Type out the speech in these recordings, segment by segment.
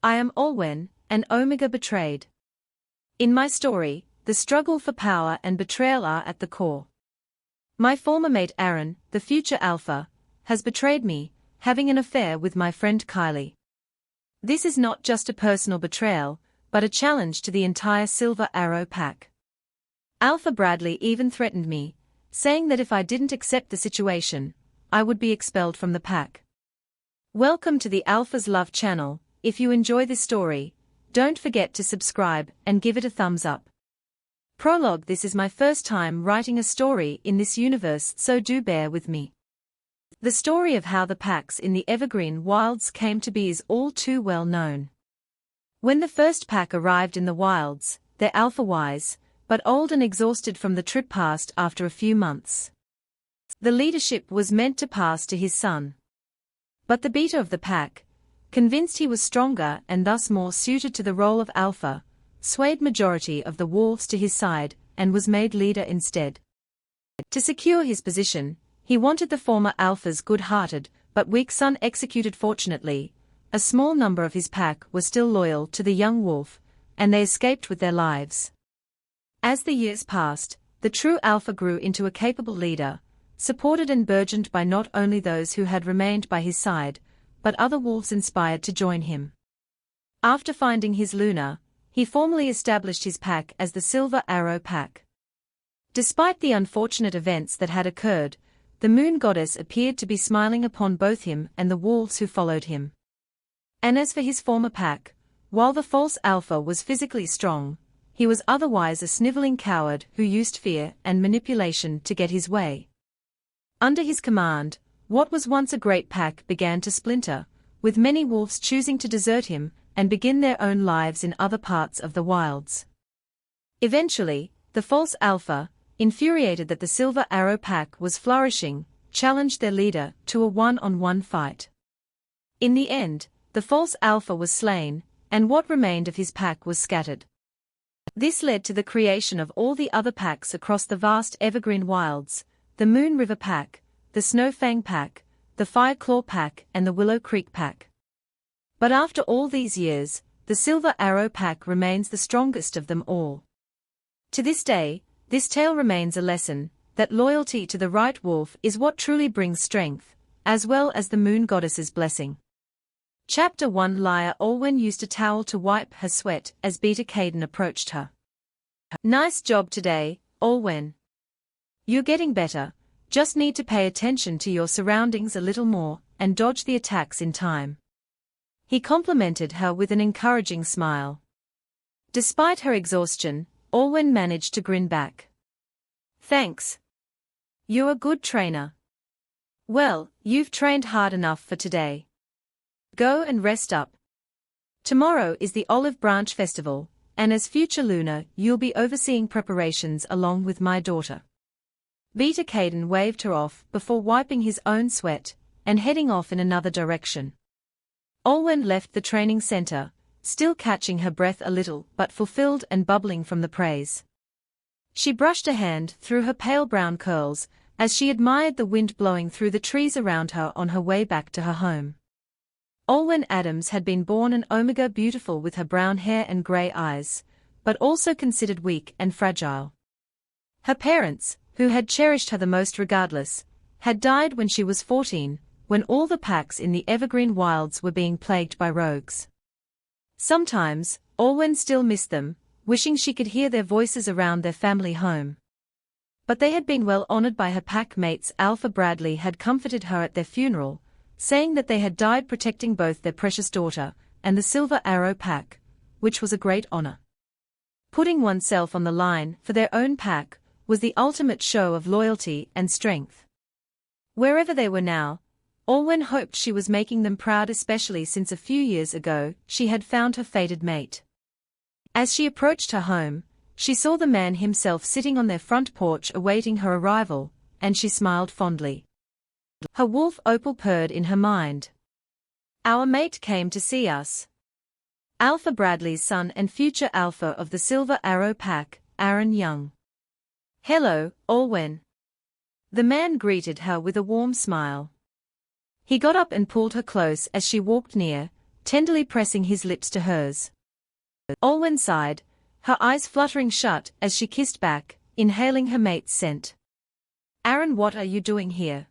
I am Olwen, an Omega betrayed. In my story, the struggle for power and betrayal are at the core. My former mate Aaron, the future Alpha, has betrayed me, having an affair with my friend Kylie. This is not just a personal betrayal, but a challenge to the entire Silver Arrow pack. Alpha Bradley even threatened me, saying that if I didn't accept the situation, I would be expelled from the pack. Welcome to the Alpha's Love channel. If you enjoy this story, don't forget to subscribe and give it a thumbs up. Prologue: This is my first time writing a story in this universe, so do bear with me. The story of how the packs in the Evergreen Wilds came to be is all too well known. When the first pack arrived in the wilds, they're alpha-wise, but old and exhausted from the trip passed after a few months. The leadership was meant to pass to his son. But the beater of the pack, convinced he was stronger and thus more suited to the role of alpha, swayed majority of the wolves to his side and was made leader instead. To secure his position, he wanted the former alpha's good-hearted but weak son executed. Fortunately, a small number of his pack were still loyal to the young wolf, and they escaped with their lives. As the years passed, the true alpha grew into a capable leader, supported and burgeoned by not only those who had remained by his side, but other wolves inspired to join him. After finding his Luna, he formally established his pack as the Silver Arrow Pack. Despite the unfortunate events that had occurred, the moon goddess appeared to be smiling upon both him and the wolves who followed him. And as for his former pack, while the false alpha was physically strong, he was otherwise a sniveling coward who used fear and manipulation to get his way. Under his command, what was once a great pack began to splinter, with many wolves choosing to desert him and begin their own lives in other parts of the wilds. Eventually, the false alpha, infuriated that the Silver Arrow pack was flourishing, challenged their leader to a one-on-one fight. In the end, the false alpha was slain, and what remained of his pack was scattered. This led to the creation of all the other packs across the vast Evergreen Wilds: the Moon River Pack, the Snowfang Pack, the Fireclaw Pack and the Willow Creek Pack. But after all these years, the Silver Arrow Pack remains the strongest of them all. To this day, this tale remains a lesson that loyalty to the right wolf is what truly brings strength, as well as the moon goddess's blessing. Chapter 1: Liar Olwen used a towel to wipe her sweat as Beta Caden approached her. Nice job today, Olwen. You're getting better. Just need to pay attention to your surroundings a little more, and dodge the attacks in time. He complimented her with an encouraging smile. Despite her exhaustion, Olwen managed to grin back. Thanks. You're a good trainer. Well, you've trained hard enough for today. Go and rest up. Tomorrow is the Olive Branch Festival, and as future Luna, you'll be overseeing preparations along with my daughter. Beta Caden waved her off before wiping his own sweat and heading off in another direction. Olwen left the training center, still catching her breath a little but fulfilled and bubbling from the praise. She brushed a hand through her pale brown curls as she admired the wind blowing through the trees around her on her way back to her home. Olwen Adams had been born an Omega, beautiful with her brown hair and gray eyes, but also considered weak and fragile. Her parents, who had cherished her the most regardless, had died when she was 14, when all the packs in the Evergreen Wilds were being plagued by rogues. Sometimes, Olwen still missed them, wishing she could hear their voices around their family home. But they had been well honored by her pack mates. Alpha Bradley had comforted her at their funeral, saying that they had died protecting both their precious daughter and the Silver Arrow pack, which was a great honor. Putting oneself on the line for their own pack was the ultimate show of loyalty and strength. Wherever they were now, Olwen hoped she was making them proud, especially since a few years ago she had found her fated mate. As she approached her home, she saw the man himself sitting on their front porch awaiting her arrival, and she smiled fondly. Her wolf Opal purred in her mind. Our mate came to see us. Alpha Bradley's son and future alpha of the Silver Arrow pack, Aaron Young. Hello, Olwen. The man greeted her with a warm smile. He got up and pulled her close as she walked near, tenderly pressing his lips to hers. Olwen sighed, her eyes fluttering shut as she kissed back, inhaling her mate's scent. Aaron, what are you doing here?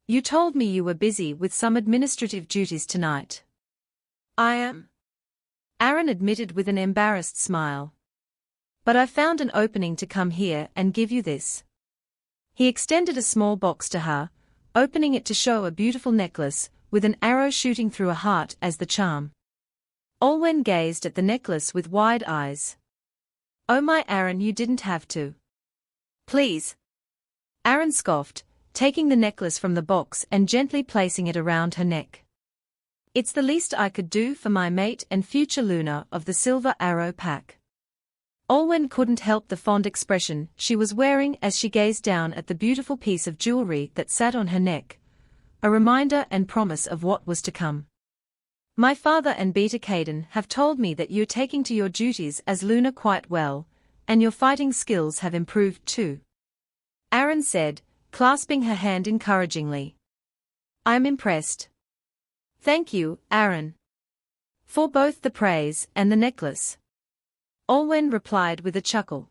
You told me you were busy with some administrative duties tonight. I am. Aaron admitted with an embarrassed smile. But I found an opening to come here and give you this. He extended a small box to her, opening it to show a beautiful necklace, with an arrow shooting through a heart as the charm. Olwen gazed at the necklace with wide eyes. Oh my Aaron, you didn't have to. Please. Aaron scoffed, taking the necklace from the box and gently placing it around her neck. It's the least I could do for my mate and future Luna of the Silver Arrow Pack. Olwen couldn't help the fond expression she was wearing as she gazed down at the beautiful piece of jewelry that sat on her neck, a reminder and promise of what was to come. My father and Beta Caden have told me that you're taking to your duties as Luna quite well, and your fighting skills have improved too. Aaron said, clasping her hand encouragingly. I'm impressed. Thank you, Aaron. For both the praise and the necklace. Olwen replied with a chuckle.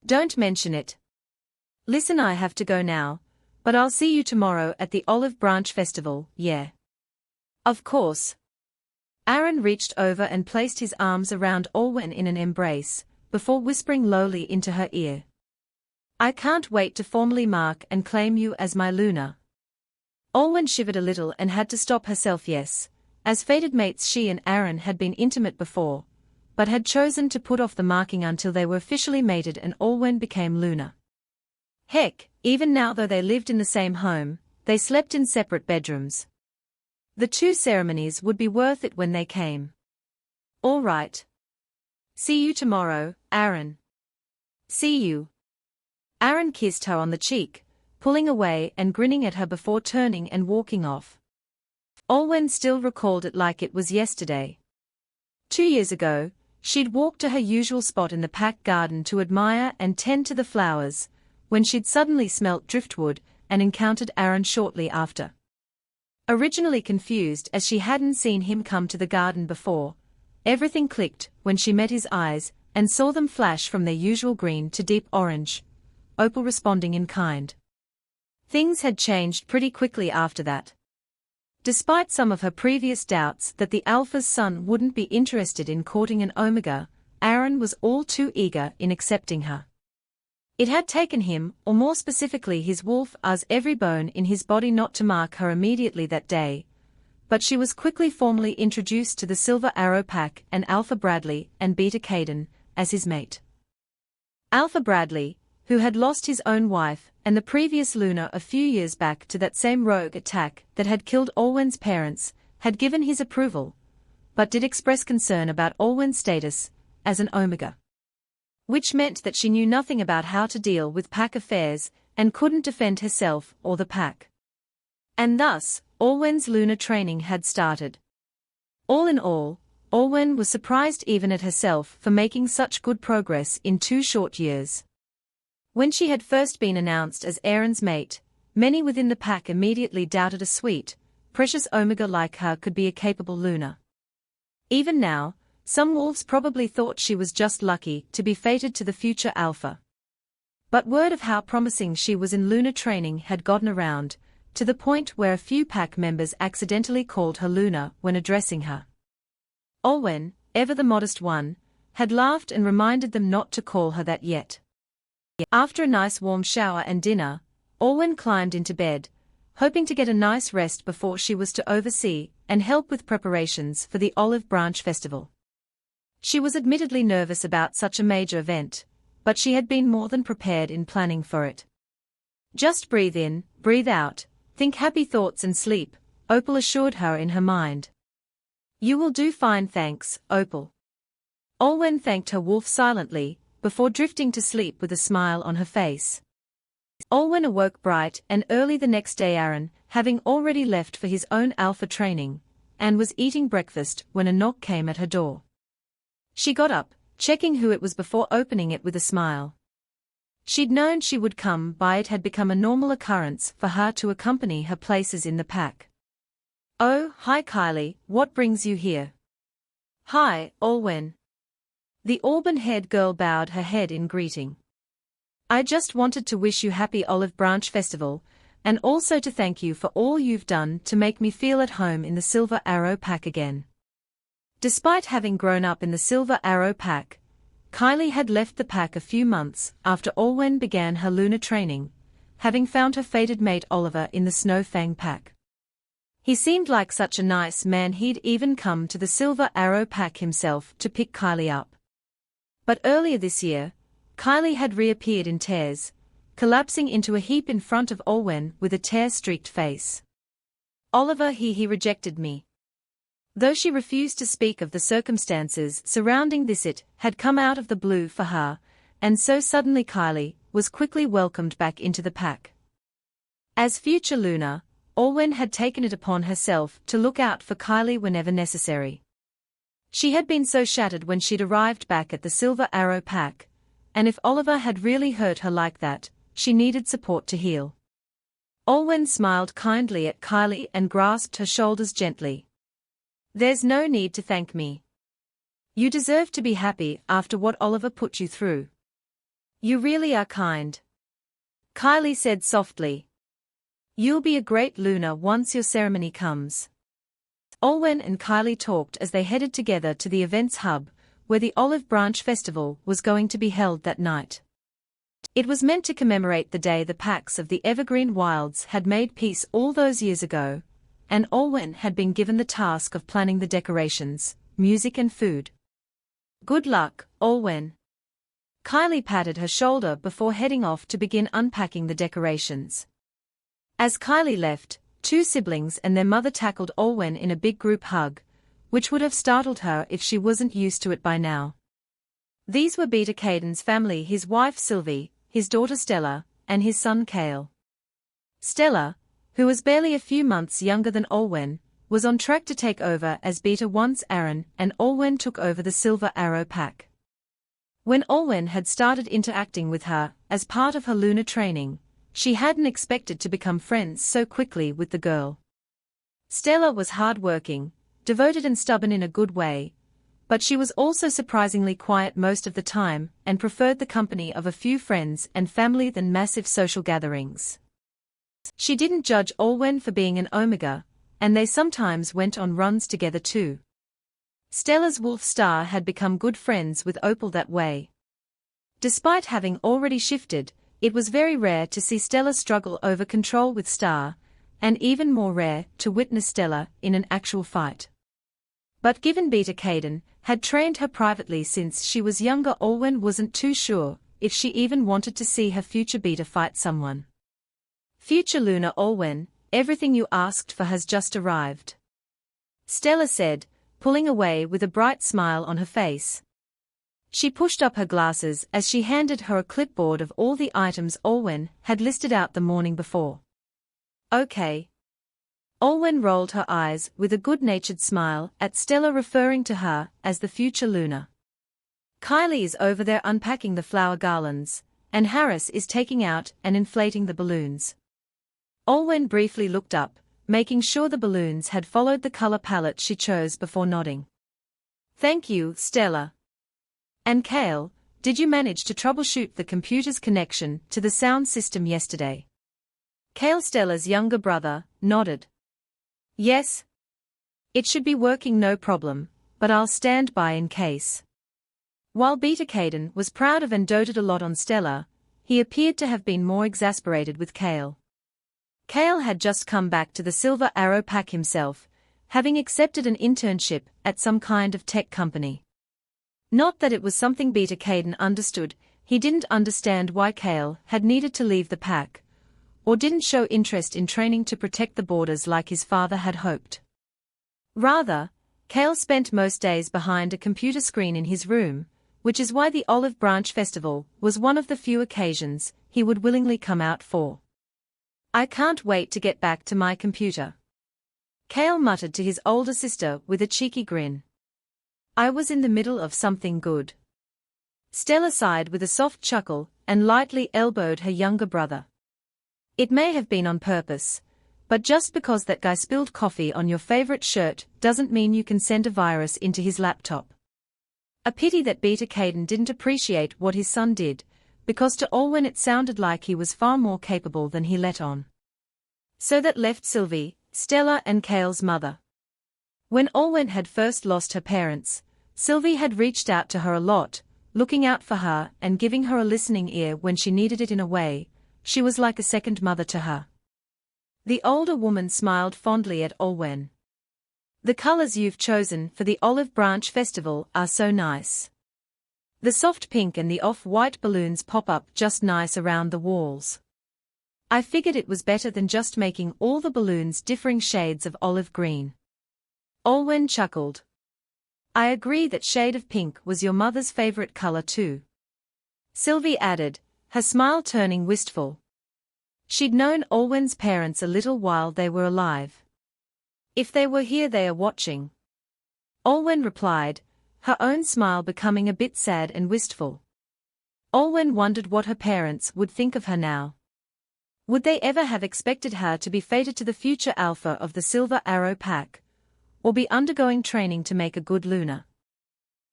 Don't mention it. Listen, I have to go now, but I'll see you tomorrow at the Olive Branch Festival, yeah? Of course. Aaron reached over and placed his arms around Olwen in an embrace, before whispering lowly into her ear. I can't wait to formally mark and claim you as my Luna. Olwen shivered a little and had to stop herself. Yes, as fated mates she and Aaron had been intimate before, but had chosen to put off the marking until they were officially mated and Olwen became Luna. Heck, even now though they lived in the same home, they slept in separate bedrooms. The two ceremonies would be worth it when they came. All right. See you tomorrow, Aaron. See you. Aaron kissed her on the cheek, pulling away and grinning at her before turning and walking off. Olwen still recalled it like it was yesterday. 2 years ago, she'd walked to her usual spot in the pack garden to admire and tend to the flowers, when she'd suddenly smelt driftwood and encountered Aaron shortly after. Originally confused as she hadn't seen him come to the garden before, everything clicked when she met his eyes and saw them flash from their usual green to deep orange, Opal responding in kind. Things had changed pretty quickly after that. Despite some of her previous doubts that the Alpha's son wouldn't be interested in courting an Omega, Aaron was all too eager in accepting her. It had taken him, or more specifically his wolf's every bone in his body not to mark her immediately that day, but she was quickly formally introduced to the Silver Arrow Pack and Alpha Bradley and Beta Caden as his mate. Alpha Bradley, who had lost his own wife and the previous Luna a few years back to that same rogue attack that had killed Olwen's parents, had given his approval, but did express concern about Olwen's status as an Omega. Which meant that she knew nothing about how to deal with pack affairs and couldn't defend herself or the pack. And thus, Olwen's Luna training had started. All in all, Olwen was surprised even at herself for making such good progress in 2 short years. When she had first been announced as Aaron's mate, many within the pack immediately doubted a sweet, precious Omega like her could be a capable Luna. Even now, some wolves probably thought she was just lucky to be fated to the future Alpha. But word of how promising she was in Luna training had gotten around, to the point where a few pack members accidentally called her Luna when addressing her. Olwen, ever the modest one, had laughed and reminded them not to call her that yet. After a nice warm shower and dinner, Olwen climbed into bed, hoping to get a nice rest before she was to oversee and help with preparations for the Olive Branch Festival. She was admittedly nervous about such a major event, but she had been more than prepared in planning for it. Just breathe in, breathe out, think happy thoughts and sleep, Opal assured her in her mind. You will do fine, thanks, Opal. Olwen thanked her wolf silently, before drifting to sleep with a smile on her face. Olwen awoke bright and early the next day, Aaron, having already left for his own Alpha training, and was eating breakfast when a knock came at her door. She got up, checking who it was before opening it with a smile. She'd known she would come by. It had become a normal occurrence for her to accompany her places in the pack. Oh, hi Kylie, what brings you here? Hi, Olwen. The auburn-haired girl bowed her head in greeting. I just wanted to wish you happy Olive Branch Festival, and also to thank you for all you've done to make me feel at home in the Silver Arrow Pack again. Despite having grown up in the Silver Arrow Pack, Kylie had left the pack a few months after Olwen began her lunar training, having found her fated mate Oliver in the Snowfang Pack. He seemed like such a nice man he'd even come to the Silver Arrow Pack himself to pick Kylie up. But earlier this year, Kylie had reappeared in tears, collapsing into a heap in front of Olwen with a tear-streaked face. Oliver he rejected me. Though she refused to speak of the circumstances surrounding this, it had come out of the blue for her, and so suddenly Kylie was quickly welcomed back into the pack. As future Luna, Olwen had taken it upon herself to look out for Kylie whenever necessary. She had been so shattered when she'd arrived back at the Silver Arrow Pack, and if Oliver had really hurt her like that, she needed support to heal. Olwen smiled kindly at Kylie and grasped her shoulders gently. There's no need to thank me. You deserve to be happy after what Oliver put you through. You really are kind. Kylie said softly. You'll be a great Luna once your ceremony comes. Olwen and Kylie talked as they headed together to the events hub, where the Olive Branch Festival was going to be held that night. It was meant to commemorate the day the packs of the Evergreen Wilds had made peace all those years ago, and Olwen had been given the task of planning the decorations, music and food. Good luck, Olwen. Kylie patted her shoulder before heading off to begin unpacking the decorations. As Kylie left, two siblings and their mother tackled Olwen in a big group hug, which would have startled her if she wasn't used to it by now. These were Beta Caden's family, his wife Sylvie, his daughter Stella, and his son Cale. Stella, who was barely a few months younger than Olwen, was on track to take over as Beta once Aaron and Olwen took over the Silver Arrow Pack. When Olwen had started interacting with her as part of her lunar training, she hadn't expected to become friends so quickly with the girl. Stella was hard-working, devoted and stubborn in a good way, but she was also surprisingly quiet most of the time and preferred the company of a few friends and family than massive social gatherings. She didn't judge Olwen for being an Omega, and they sometimes went on runs together too. Stella's Wolf Star had become good friends with Opal that way. Despite having already shifted, it was very rare to see Stella struggle over control with Star, and even more rare to witness Stella in an actual fight. But given Beta Caden had trained her privately since she was younger, Olwen wasn't too sure if she even wanted to see her future Beta fight someone. Future Luna Olwen, everything you asked for has just arrived. Stella said, pulling away with a bright smile on her face. She pushed up her glasses as she handed her a clipboard of all the items Olwen had listed out the morning before. Okay. Olwen rolled her eyes with a good-natured smile at Stella, referring to her as the future Luna. Kylie is over there unpacking the flower garlands, and Harris is taking out and inflating the balloons. Olwen briefly looked up, making sure the balloons had followed the color palette she chose before nodding. Thank you, Stella. And Cale, did you manage to troubleshoot the computer's connection to the sound system yesterday? Cale, Stella's younger brother, nodded. Yes. It should be working no problem, but I'll stand by in case. While Beta Caden was proud of and doted a lot on Stella, he appeared to have been more exasperated with Cale. Cale had just come back to the Silver Arrow Pack himself, having accepted an internship at some kind of tech company. Not that it was something Beta Caden understood, he didn't understand why Cale had needed to leave the pack, or didn't show interest in training to protect the borders like his father had hoped. Rather, Cale spent most days behind a computer screen in his room, which is why the Olive Branch Festival was one of the few occasions he would willingly come out for. I can't wait to get back to my computer. Cale muttered to his older sister with a cheeky grin. I was in the middle of something good. Stella sighed with a soft chuckle and lightly elbowed her younger brother. It may have been on purpose, But just because that guy spilled coffee on your favorite shirt doesn't mean you can send a virus into his laptop. A pity that Beta Caden didn't appreciate what his son did, because to Olwen it sounded like he was far more capable than he let on. So that left Sylvie, Stella and Cale's mother. When Olwen had first lost her parents, Sylvie had reached out to her a lot, looking out for her and giving her a listening ear when she needed it. In a way, she was like a second mother to her. The older woman smiled fondly at Olwen. The colors you've chosen for the Olive Branch Festival are so nice. The soft pink and the off-white balloons pop up just nice around the walls. I figured it was better than just making all the balloons differing shades of olive green. Olwen chuckled. I agree that shade of pink was your mother's favorite color too. Sylvie added, her smile turning wistful. She'd known Olwen's parents a little while they were alive. If they were here they are watching. Olwen replied, her own smile becoming a bit sad and wistful. Olwen wondered what her parents would think of her now. Would they ever have expected her to be fated to the future alpha of the Silver Arrow Pack, or be undergoing training to make a good Luna?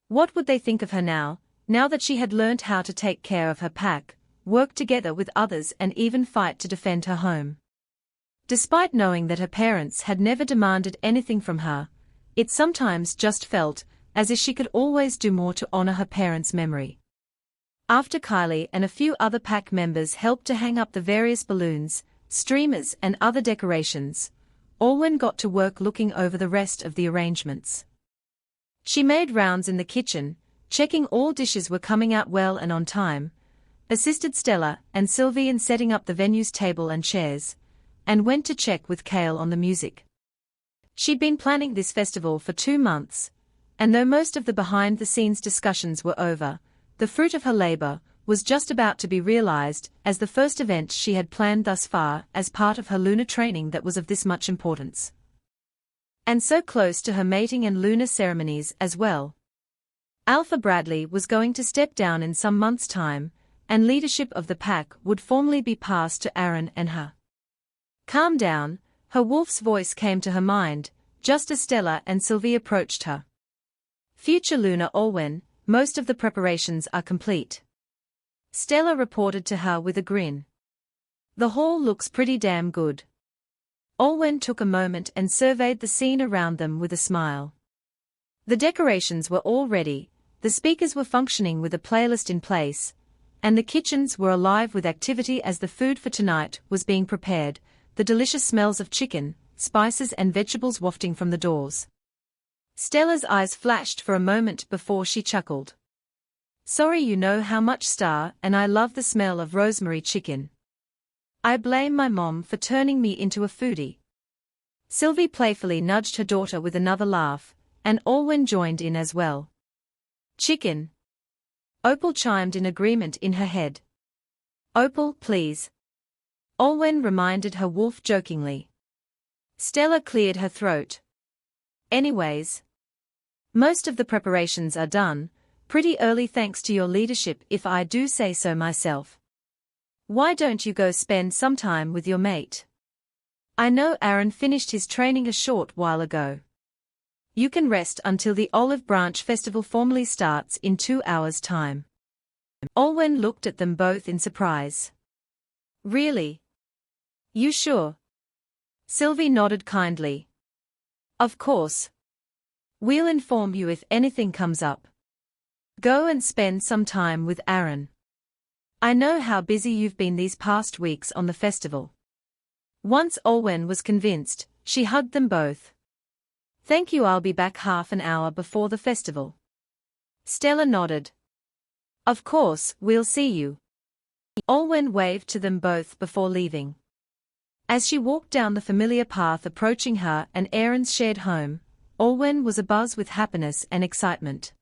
What would they think of her now that she had learned how to take care of her pack, work together with others and even fight to defend her home? Despite knowing that her parents had never demanded anything from her, it sometimes just felt as if she could always do more to honor her parents' memory. After Kylie and a few other pack members helped to hang up the various balloons, streamers and other decorations, Olwen got to work looking over the rest of the arrangements. She made rounds in the kitchen, checking all dishes were coming out well and on time, assisted Stella and Sylvie in setting up the venue's table and chairs, and went to check with Cale on the music. She'd been planning this festival for 2 months, and though most of the behind-the-scenes discussions were over, the fruit of her labor was just about to be realized as the first event she had planned thus far as part of her lunar training that was of this much importance. And so close to her mating and lunar ceremonies as well. Alpha Bradley was going to step down in some months' time, and leadership of the pack would formally be passed to Aaron and her. Calm down, her wolf's voice came to her mind, just as Stella and Sylvie approached her. Future Luna Olwen, most of the preparations are complete. Stella reported to her with a grin. The hall looks pretty damn good. Olwen took a moment and surveyed the scene around them with a smile. The decorations were all ready, the speakers were functioning with a playlist in place, and the kitchens were alive with activity as the food for tonight was being prepared, the delicious smells of chicken, spices and vegetables wafting from the doors. Stella's eyes flashed for a moment before she chuckled. Sorry, you know how much Star and I love the smell of rosemary chicken. I blame my mom for turning me into a foodie. Sylvie playfully nudged her daughter with another laugh, and Olwen joined in as well. Chicken. Opal chimed in agreement in her head. Opal, please. Olwen reminded her wolf jokingly. Stella cleared her throat. Anyways. Most of the preparations are done, pretty early thanks to your leadership if I do say so myself. Why don't you go spend some time with your mate? I know Aaron finished his training a short while ago. You can rest until the Olive Branch Festival formally starts in 2 hours' time. Olwen looked at them both in surprise. Really? You sure? Sylvie nodded kindly. Of course. We'll inform you if anything comes up. Go and spend some time with Aaron. I know how busy you've been these past weeks on the festival. Once Olwen was convinced, she hugged them both. Thank you, I'll be back half an hour before the festival. Stella nodded. Of course, we'll see you. Olwen waved to them both before leaving. As she walked down the familiar path approaching her and Aaron's shared home, Olwen was abuzz with happiness and excitement.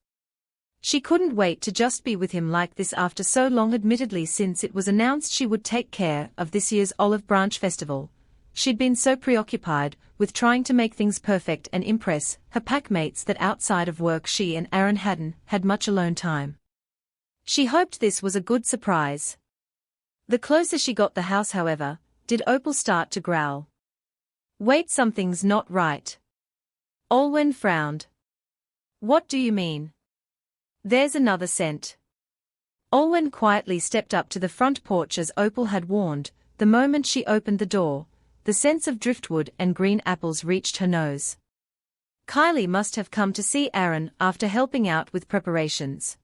She couldn't wait to just be with him like this after so long, admittedly since it was announced she would take care of this year's Olive Branch Festival. She'd been so preoccupied with trying to make things perfect and impress her packmates that outside of work she and Aaron hadn't had much alone time. She hoped this was a good surprise. The closer she got the house, however, did Opal start to growl. Wait, something's not right. Olwen frowned. What do you mean? There's another scent. Olwen quietly stepped up to the front porch as Opal had warned. The moment she opened the door, the scents of driftwood and green apples reached her nose. Kylie must have come to see Aaron after helping out with preparations.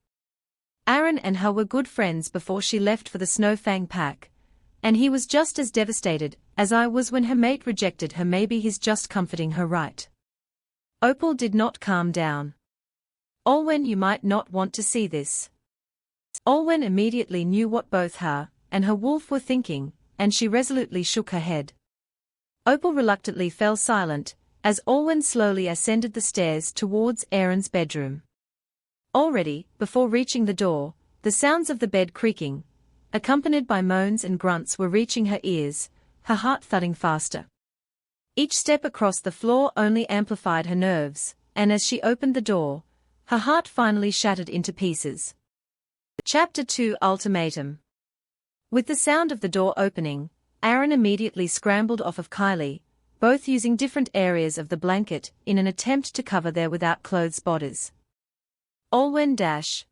Aaron and her were good friends before she left for the Snowfang pack, and he was just as devastated as I was when her mate rejected her. Maybe he's just comforting her, right? Opal did not calm down. Olwen, you might not want to see this. Olwen immediately knew what both her and her wolf were thinking, and she resolutely shook her head. Opal reluctantly fell silent as Olwen slowly ascended the stairs towards Aaron's bedroom. Already, before reaching the door, the sounds of the bed creaking, accompanied by moans and grunts, were reaching her ears, her heart thudding faster. Each step across the floor only amplified her nerves, and as she opened the door, her heart finally shattered into pieces. Chapter 2: Ultimatum. With the sound of the door opening, Aaron immediately scrambled off of Kylie, both using different areas of the blanket in an attempt to cover their without clothes bodies. Olwen dash.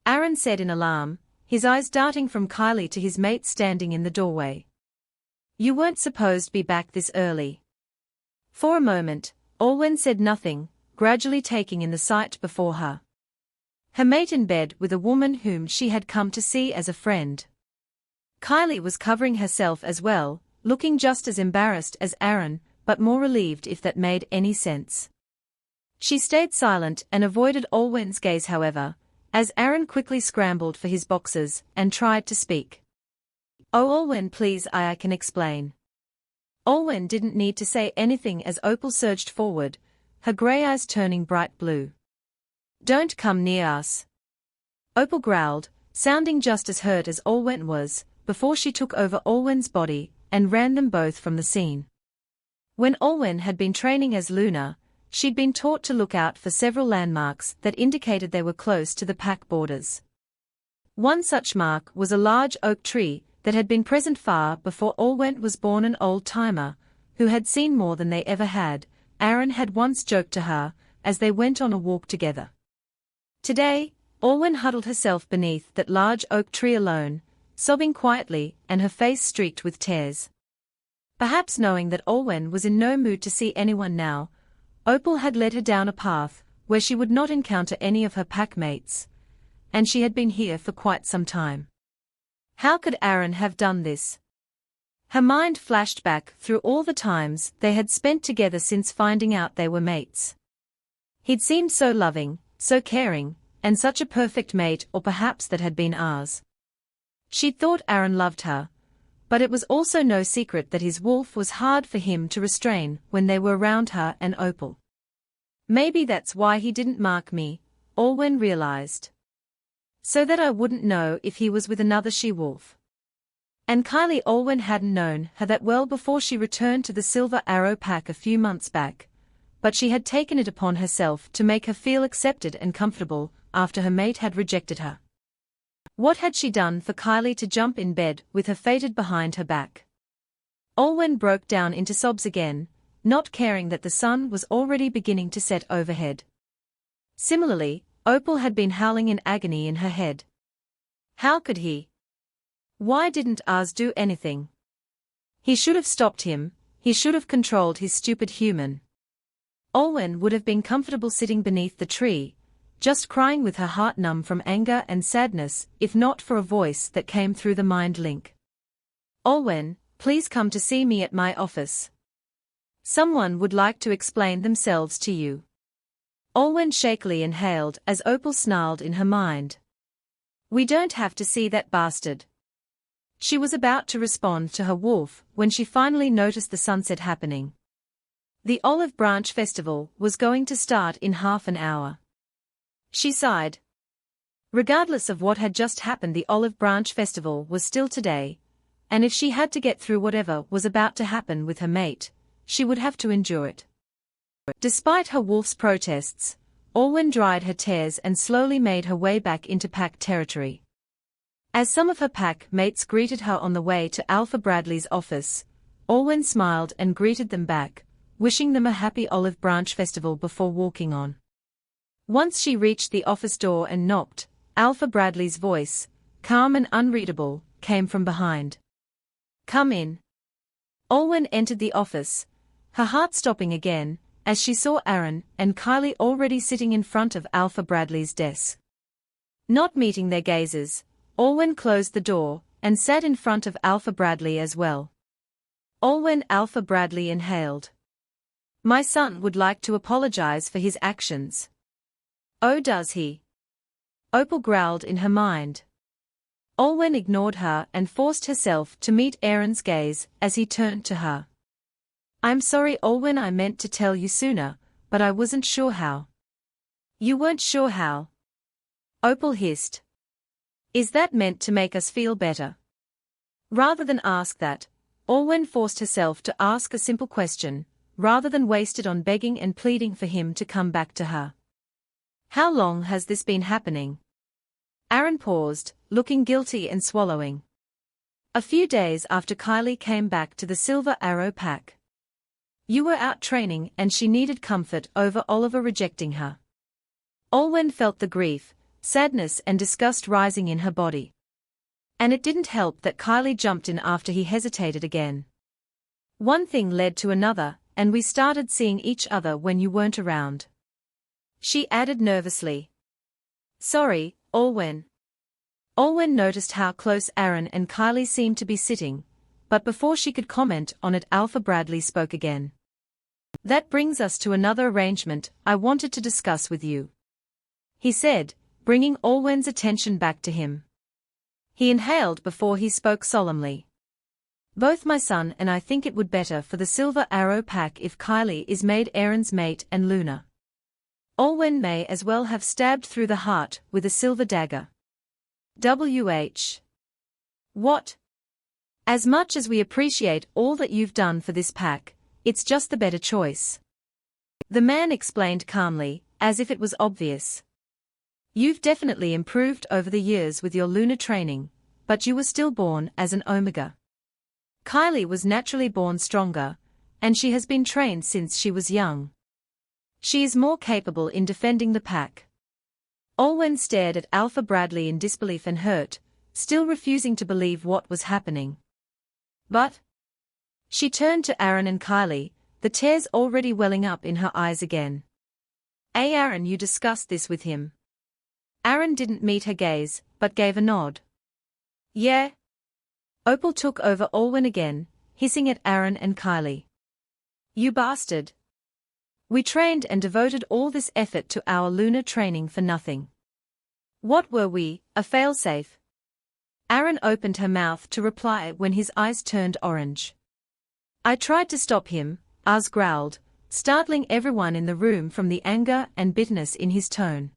Aaron said in alarm, his eyes darting from Kylie to his mate standing in the doorway. You weren't supposed to be back this early. For a moment, Olwen said nothing, gradually taking in the sight before her. Her mate in bed with a woman whom she had come to see as a friend. Kylie was covering herself as well, looking just as embarrassed as Aaron, but more relieved, if that made any sense. She stayed silent and avoided Olwen's gaze, however, as Aaron quickly scrambled for his boxers and tried to speak. Oh, Olwen, please, I can explain. Olwen didn't need to say anything as Opal surged forward, her grey eyes turning bright blue. Don't come near us. Opal growled, sounding just as hurt as Olwen was, before she took over Olwen's body and ran them both from the scene. When Olwen had been training as Luna, she'd been taught to look out for several landmarks that indicated they were close to the pack borders. One such mark was a large oak tree that had been present far before Olwen was born. An old-timer, who had seen more than they ever had, Aaron had once joked to her as they went on a walk together. Today, Olwen huddled herself beneath that large oak tree alone, sobbing quietly and her face streaked with tears. Perhaps knowing that Olwen was in no mood to see anyone now, Opal had led her down a path where she would not encounter any of her packmates, and she had been here for quite some time. How could Aaron have done this? Her mind flashed back through all the times they had spent together since finding out they were mates. He'd seemed so loving, so caring, and such a perfect mate, or perhaps that had been ours. She'd thought Aaron loved her, but it was also no secret that his wolf was hard for him to restrain when they were around her and Opal. Maybe that's why he didn't mark me, Olwen realized. So that I wouldn't know if he was with another she-wolf. And Kylie, Olwen hadn't known her that well before she returned to the Silver Arrow pack a few months back, but she had taken it upon herself to make her feel accepted and comfortable after her mate had rejected her. What had she done for Kylie to jump in bed with her fated behind her back? Olwen broke down into sobs again, not caring that the sun was already beginning to set overhead. Similarly, Opal had been howling in agony in her head. How could he? Why didn't Ars do anything? He should have stopped him, he should have controlled his stupid human. Olwen would have been comfortable sitting beneath the tree, just crying with her heart numb from anger and sadness, if not for a voice that came through the mind link. Olwen, please come to see me at my office. Someone would like to explain themselves to you. Olwen shakily inhaled as Opal snarled in her mind. We don't have to see that bastard. She was about to respond to her wolf when she finally noticed the sunset happening. The Olive Branch Festival was going to start in half an hour. She sighed. Regardless of what had just happened, the Olive Branch Festival was still today, and if she had to get through whatever was about to happen with her mate, she would have to endure it. Despite her wolf's protests, Olwen dried her tears and slowly made her way back into pack territory. As some of her pack mates greeted her on the way to Alpha Bradley's office, Olwen smiled and greeted them back, wishing them a happy olive branch festival before walking on. Once she reached the office door and knocked, Alpha Bradley's voice, calm and unreadable, came from behind. "Come in." Olwen entered the office, her heart stopping again, as she saw Aaron and Kylie already sitting in front of Alpha Bradley's desk. Not meeting their gazes, Olwen closed the door and sat in front of Alpha Bradley as well. Alpha Bradley inhaled. "My son would like to apologize for his actions." "Oh, does he?" Opal growled in her mind. Olwen ignored her and forced herself to meet Aaron's gaze as he turned to her. "I'm sorry, Olwen, I meant to tell you sooner, but I wasn't sure how." "You weren't sure how?" Opal hissed. "Is that meant to make us feel better?" Rather than ask that, Olwen forced herself to ask a simple question, rather than waste it on begging and pleading for him to come back to her. "How long has this been happening?" Aaron paused, looking guilty and swallowing. "A few days after Kylie came back to the Silver Arrow Pack. You were out training and she needed comfort over Oliver rejecting her." Olwen felt the grief, sadness and disgust rising in her body. And it didn't help that Kylie jumped in after he hesitated again. "One thing led to another, and we started seeing each other when you weren't around," she added nervously. "Sorry, Olwen." Olwen noticed how close Aaron and Kylie seemed to be sitting, but before she could comment on it, Alpha Bradley spoke again. "That brings us to another arrangement I wanted to discuss with you," he said, bringing Olwen's attention back to him. He inhaled before he spoke solemnly. "Both my son and I think it would better for the Silver Arrow Pack if Kylie is made Aaron's mate and Luna. Olwen may as well have stabbed through the heart with a silver dagger." "What?" "As much as we appreciate all that you've done for this pack, it's just the better choice," the man explained calmly, as if it was obvious. "You've definitely improved over the years with your Luna training, but you were still born as an Omega. Kylie was naturally born stronger, and she has been trained since she was young. She is more capable in defending the pack." Olwen stared at Alpha Bradley in disbelief and hurt, still refusing to believe what was happening. "But—" She turned to Aaron and Kylie, the tears already welling up in her eyes again. Aaron, you discussed this with him?" Aaron didn't meet her gaze, but gave a nod. "Yeah." Opal took over Olwen again, hissing at Aaron and Kylie. "You bastard. We trained and devoted all this effort to our Luna training for nothing. What were we, a failsafe?" Aaron opened her mouth to reply when his eyes turned orange. "I tried to stop him," Az growled, startling everyone in the room from the anger and bitterness in his tone.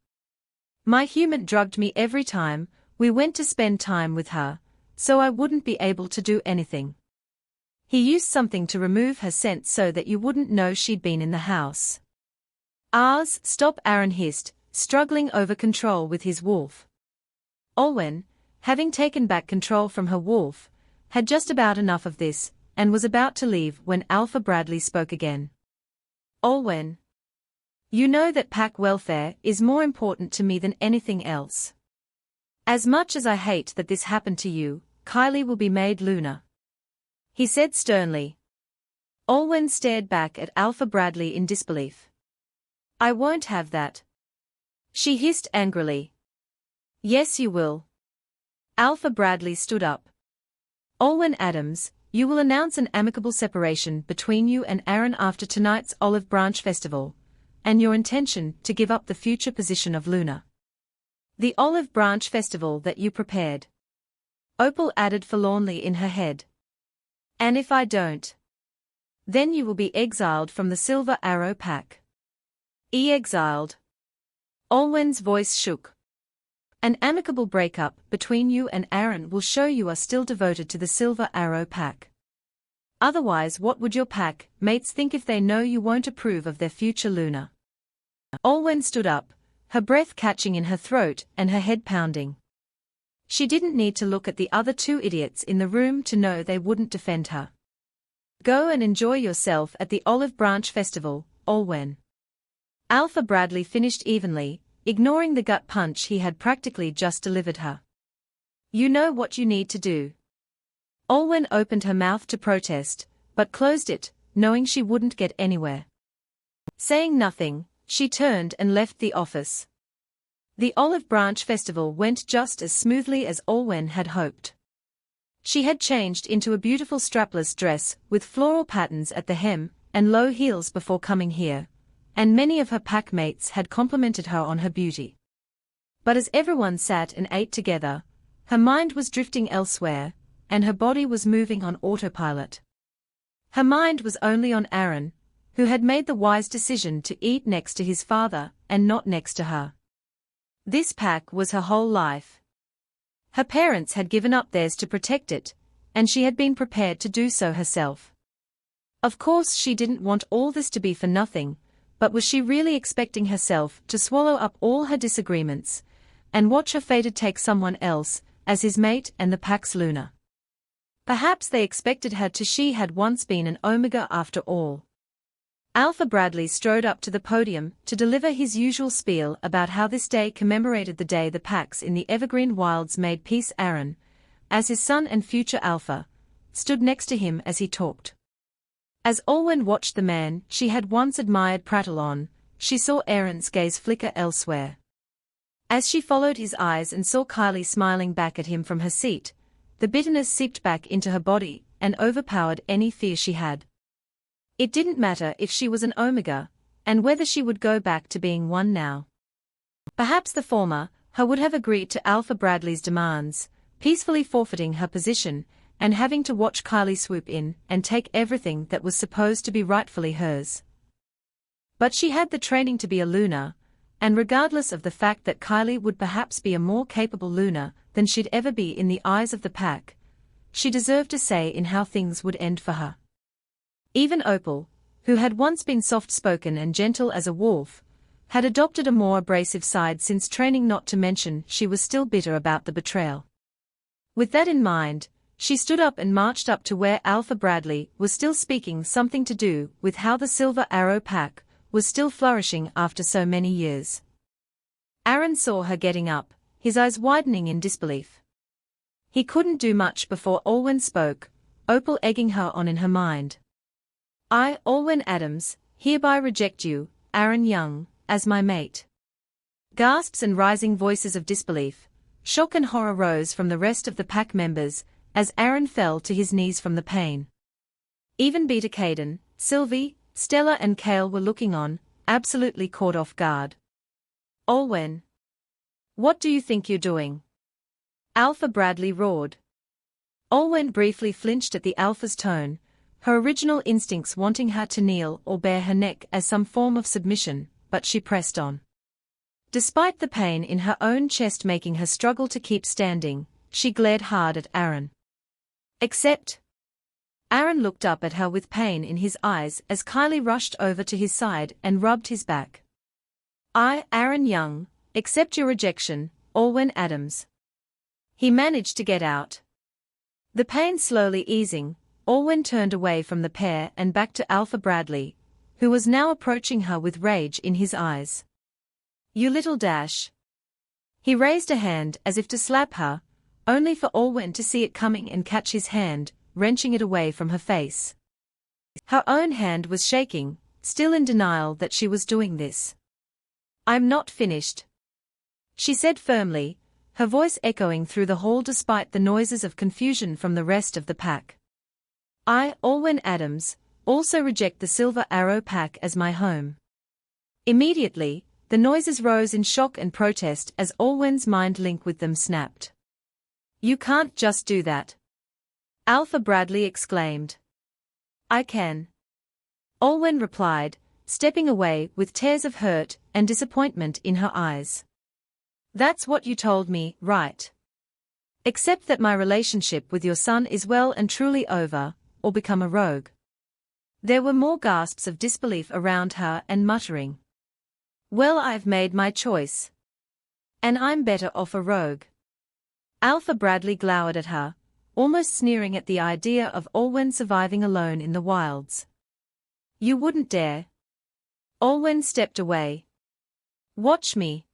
"My human drugged me every time we went to spend time with her, so I wouldn't be able to do anything. He used something to remove her scent so that you wouldn't know she'd been in the house." "Az, stop," Aaron hissed, struggling over control with his wolf. Olwen, having taken back control from her wolf, had just about enough of this, and was about to leave when Alpha Bradley spoke again. "Olwen, you know that pack welfare is more important to me than anything else. As much as I hate that this happened to you, Kylie will be made Luna," he said sternly. Olwen stared back at Alpha Bradley in disbelief. "I won't have that," she hissed angrily. "Yes, you will." Alpha Bradley stood up. "Olwen Adams, you will announce an amicable separation between you and Aaron after tonight's Olive Branch Festival, and your intention to give up the future position of Luna. The Olive Branch Festival that you prepared," Opal added forlornly in her head. "And if I don't? Then you will be exiled from the Silver Arrow Pack." "Exiled?" Olwen's voice shook. "An amicable breakup between you and Aaron will show you are still devoted to the Silver Arrow Pack. Otherwise, what would your pack mates think if they know you won't approve of their future Luna?" Olwen stood up, her breath catching in her throat and her head pounding. She didn't need to look at the other two idiots in the room to know they wouldn't defend her. Go and enjoy yourself at the Olive Branch Festival, Olwen. Alpha Bradley finished evenly, ignoring the gut punch he had practically just delivered her. You know what you need to do. Olwen opened her mouth to protest, but closed it, knowing she wouldn't get anywhere. Saying nothing, she turned and left the office. The Olive Branch Festival went just as smoothly as Olwen had hoped. She had changed into a beautiful strapless dress with floral patterns at the hem and low heels before coming here, and many of her pack mates had complimented her on her beauty. But as everyone sat and ate together, her mind was drifting elsewhere, and her body was moving on autopilot. Her mind was only on Aaron, who had made the wise decision to eat next to his father and not next to her. This pack was her whole life. Her parents had given up theirs to protect it, and she had been prepared to do so herself. Of course she didn't want all this to be for nothing, but was she really expecting herself to swallow up all her disagreements, and watch her fated take someone else as his mate and the pack's Luna? Perhaps they expected her to. She had once been an Omega after all. Alpha Bradley strode up to the podium to deliver his usual spiel about how this day commemorated the day the packs in the Evergreen Wilds made peace. Aaron, as his son and future Alpha, stood next to him as he talked. As Olwen watched the man she had once admired prattle on, she saw Aaron's gaze flicker elsewhere. As she followed his eyes and saw Kylie smiling back at him from her seat, the bitterness seeped back into her body and overpowered any fear she had. It didn't matter if she was an Omega, and whether she would go back to being one now. Perhaps the former, her would have agreed to Alpha Bradley's demands, peacefully forfeiting her position, and having to watch Kylie swoop in and take everything that was supposed to be rightfully hers. But she had the training to be a Luna, and regardless of the fact that Kylie would perhaps be a more capable Luna than she'd ever be in the eyes of the pack, she deserved a say in how things would end for her. Even Opal, who had once been soft-spoken and gentle as a wolf, had adopted a more abrasive side since training, not to mention she was still bitter about the betrayal. With that in mind, she stood up and marched up to where Alpha Bradley was still speaking, something to do with how the Silver Arrow pack was still flourishing after so many years. Aaron saw her getting up, his eyes widening in disbelief. He couldn't do much before Olwen spoke, Opal egging her on in her mind. I, Olwen Adams, hereby reject you, Aaron Young, as my mate. Gasps and rising voices of disbelief, shock and horror rose from the rest of the pack members as Aaron fell to his knees from the pain. Even Beta Caden, Sylvie, Stella and Kale were looking on, absolutely caught off guard. Olwen. What do you think you're doing? Alpha Bradley roared. Olwen briefly flinched at the Alpha's tone, her original instincts wanting her to kneel or bare her neck as some form of submission, but she pressed on. Despite the pain in her own chest making her struggle to keep standing, she glared hard at Aaron. Accept. Aaron looked up at her with pain in his eyes as Kylie rushed over to his side and rubbed his back. I, Aaron Young, accept your rejection, Olwen Adams. He managed to get out. The pain slowly easing, Olwen turned away from the pair and back to Alpha Bradley, who was now approaching her with rage in his eyes. You little dash. He raised a hand as if to slap her, only for Olwen to see it coming and catch his hand, wrenching it away from her face. Her own hand was shaking, still in denial that she was doing this. I'm not finished, she said firmly, her voice echoing through the hall despite the noises of confusion from the rest of the pack. I, Olwen Adams, also reject the Silver Arrow pack as my home. Immediately, the noises rose in shock and protest as Olwen's mind link with them snapped. You can't just do that, Alpha Bradley exclaimed. I can, Olwen replied, stepping away with tears of hurt and disappointment in her eyes. That's what you told me, right? Except that my relationship with your son is well and truly over, or become a rogue. There were more gasps of disbelief around her and muttering. Well, I've made my choice. And I'm better off a rogue. Alpha Bradley glowered at her, almost sneering at the idea of Olwen surviving alone in the wilds. "You wouldn't dare." Olwen stepped away. "Watch me,"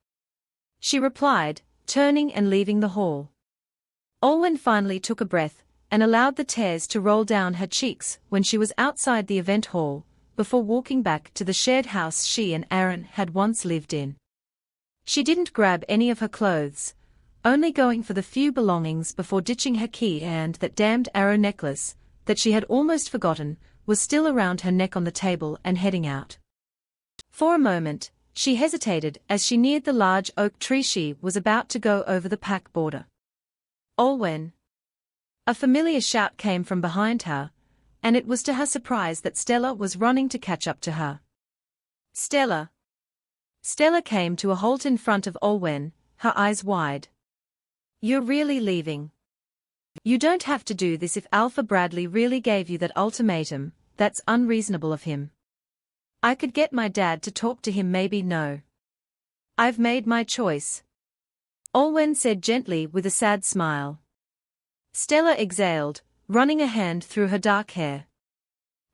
she replied, turning and leaving the hall. Olwen finally took a breath and allowed the tears to roll down her cheeks when she was outside the event hall, before walking back to the shared house she and Aaron had once lived in. She didn't grab any of her clothes, only going for the few belongings before ditching her key and that damned arrow necklace, that she had almost forgotten, was still around her neck on the table and heading out. For a moment, she hesitated as she neared the large oak tree she was about to go over the pack border. "Olwen!" A familiar shout came from behind her, and it was to her surprise that Stella was running to catch up to her. "Stella!" Stella came to a halt in front of Olwen, her eyes wide. "You're really leaving? You don't have to do this if Alpha Bradley really gave you that ultimatum. That's unreasonable of him. I could get my dad to talk to him, maybe." "No. I've made my choice," Olwen said gently with a sad smile. Stella exhaled, running a hand through her dark hair.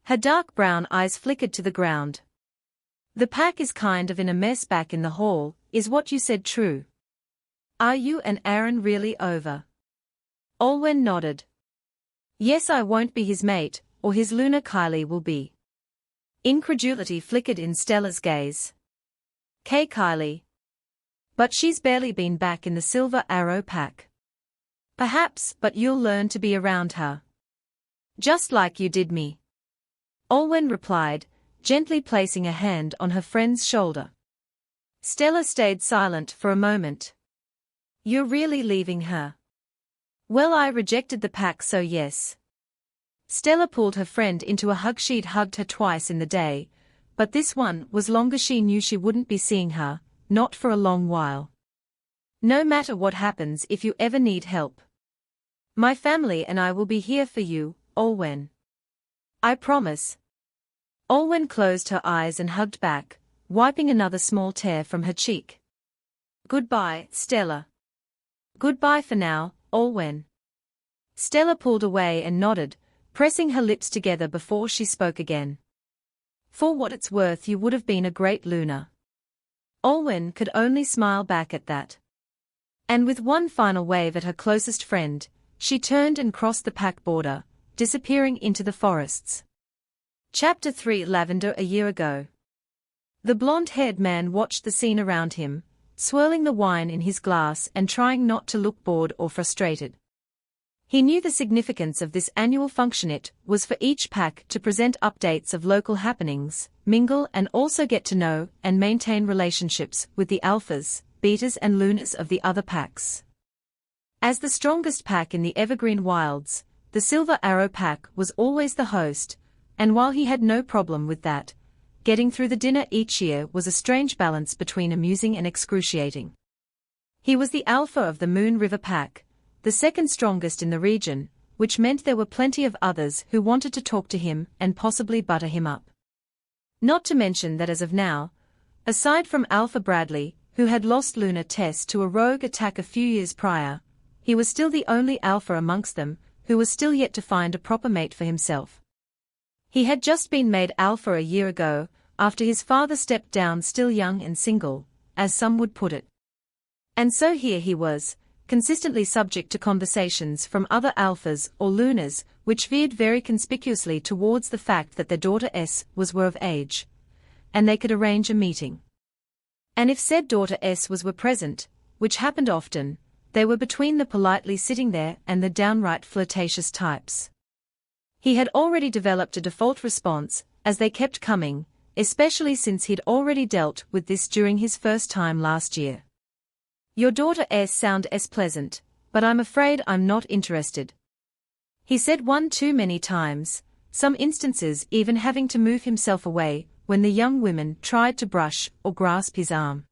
Her dark brown eyes flickered to the ground. "The pack is kind of in a mess back in the hall. Is what you said true? Are you and Aaron really over?" Olwen nodded. "Yes, I won't be his mate, or his Luna. Kylie will be." Incredulity flickered in Stella's gaze. Kylie. But she's barely been back in the Silver Arrow pack." "Perhaps, but you'll learn to be around her. Just like you did me," Olwen replied, gently placing a hand on her friend's shoulder. Stella stayed silent for a moment. "You're really leaving her?" "Well, I rejected the pack, so yes." Stella pulled her friend into a hug. She'd hugged her twice in the day, but this one was longer. She knew she wouldn't be seeing her, not for a long while. "No matter what happens, if you ever need help, my family and I will be here for you, Olwen. I promise." Olwen closed her eyes and hugged back, wiping another small tear from her cheek. "Goodbye, Stella." "Goodbye for now, Olwen." Stella pulled away and nodded, pressing her lips together before she spoke again. "For what it's worth, you would have been a great Luna." Olwen could only smile back at that. And with one final wave at her closest friend, she turned and crossed the pack border, disappearing into the forests. Chapter 3 Lavender. A year ago. The blonde-haired man watched the scene around him, swirling the wine in his glass and trying not to look bored or frustrated. He knew the significance of this annual function. It was for each pack to present updates of local happenings, mingle and also get to know and maintain relationships with the alphas, betas and lunas of the other packs. As the strongest pack in the Evergreen Wilds, the Silver Arrow pack was always the host, and while he had no problem with that, getting through the dinner each year was a strange balance between amusing and excruciating. He was the alpha of the Moon River pack, the second strongest in the region, which meant there were plenty of others who wanted to talk to him and possibly butter him up. Not to mention that as of now, aside from Alpha Bradley, who had lost Luna Tess to a rogue attack a few years prior, he was still the only alpha amongst them who was still yet to find a proper mate for himself. He had just been made alpha a year ago, after his father stepped down still young and single, as some would put it. And so here he was, consistently subject to conversations from other alphas or lunas, which veered very conspicuously towards the fact that their daughter S were of age, and they could arrange a meeting. And if said daughter S were present, which happened often, they were between the politely sitting there and the downright flirtatious types. He had already developed a default response, as they kept coming, especially since he'd already dealt with this during his first time last year. "Your daughter S sound S pleasant, but I'm afraid I'm not interested," he said one too many times, some instances even having to move himself away when the young women tried to brush or grasp his arm.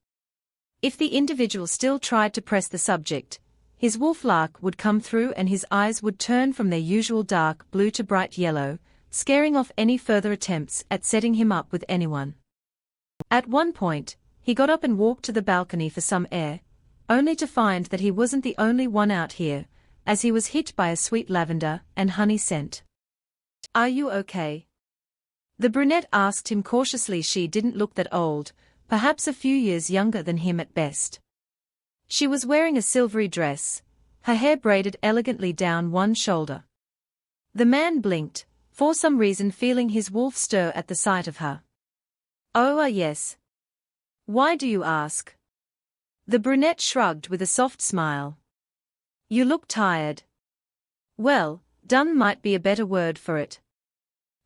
If the individual still tried to press the subject, his wolf-lark would come through and his eyes would turn from their usual dark blue to bright yellow, scaring off any further attempts at setting him up with anyone. At one point, he got up and walked to the balcony for some air, only to find that he wasn't the only one out here, as he was hit by a sweet lavender and honey scent. "Are you okay?" the brunette asked him cautiously. She didn't look that old, perhaps a few years younger than him at best. She was wearing a silvery dress, her hair braided elegantly down one shoulder. The man blinked, for some reason feeling his wolf stir at the sight of her. "Oh, yes. Why do you ask?" The brunette shrugged with a soft smile. "You look tired." "Well, done might be a better word for it."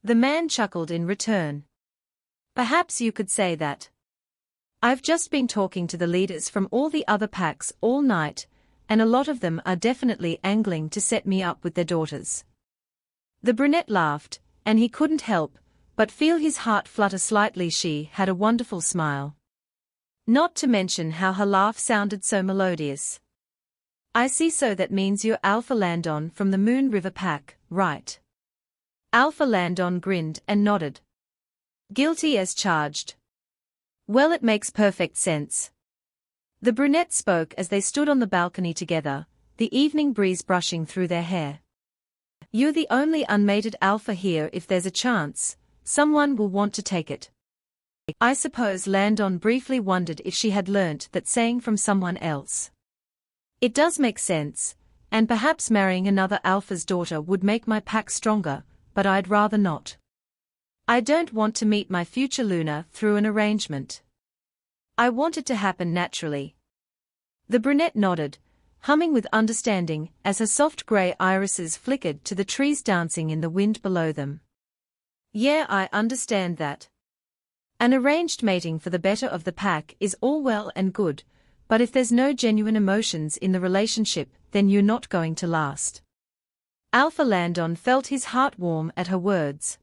The man chuckled in return. "Perhaps you could say that. I've just been talking to the leaders from all the other packs all night, and a lot of them are definitely angling to set me up with their daughters." The brunette laughed, and he couldn't help but feel his heart flutter slightly. She had a wonderful smile. Not to mention how her laugh sounded so melodious. "I see, so that means you're Alpha Landon from the Moon River Pack, right?" Alpha Landon grinned and nodded. "Guilty as charged." "Well, it makes perfect sense." The brunette spoke as they stood on the balcony together, the evening breeze brushing through their hair. "You're the only unmated alpha here. If there's a chance, someone will want to take it." I suppose Landon briefly wondered if she had learnt that saying from someone else. "It does make sense, and perhaps marrying another alpha's daughter would make my pack stronger, but I'd rather not. I don't want to meet my future Luna through an arrangement. I want it to happen naturally." The brunette nodded, humming with understanding as her soft grey irises flickered to the trees dancing in the wind below them. "Yeah, I understand that. An arranged mating for the better of the pack is all well and good, but if there's no genuine emotions in the relationship, then you're not going to last." Alpha Landon felt his heart warm at her words.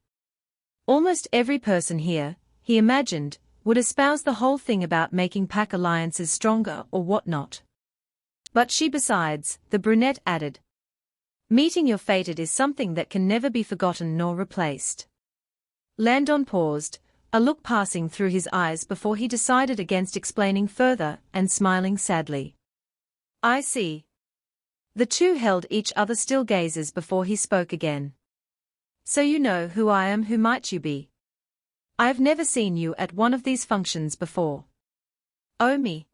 Almost every person here, he imagined, would espouse the whole thing about making pack alliances stronger or whatnot. "But besides," the brunette added, "meeting your fated is something that can never be forgotten nor replaced." Landon paused, a look passing through his eyes before he decided against explaining further and smiling sadly. "I see." The two held each other still gazes before he spoke again. "So you know who I am. Who might you be? I've never seen you at one of these functions before." "Oh, me?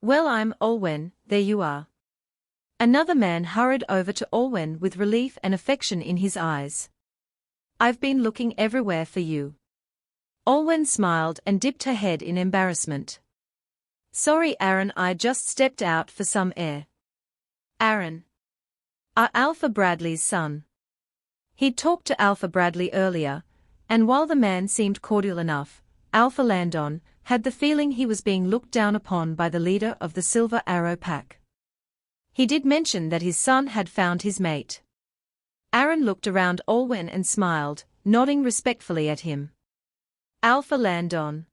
Well, I'm Olwen. There you are." Another man hurried over to Olwen with relief and affection in his eyes. "I've been looking everywhere for you." Olwen smiled and dipped her head in embarrassment. "Sorry, Aaron, I just stepped out for some air." Aaron? Alpha Bradley's son. He'd talked to Alpha Bradley earlier, and while the man seemed cordial enough, Alpha Landon had the feeling he was being looked down upon by the leader of the Silver Arrow Pack. He did mention that his son had found his mate. Aaron looked around Olwen and smiled, nodding respectfully at him. "Alpha Landon.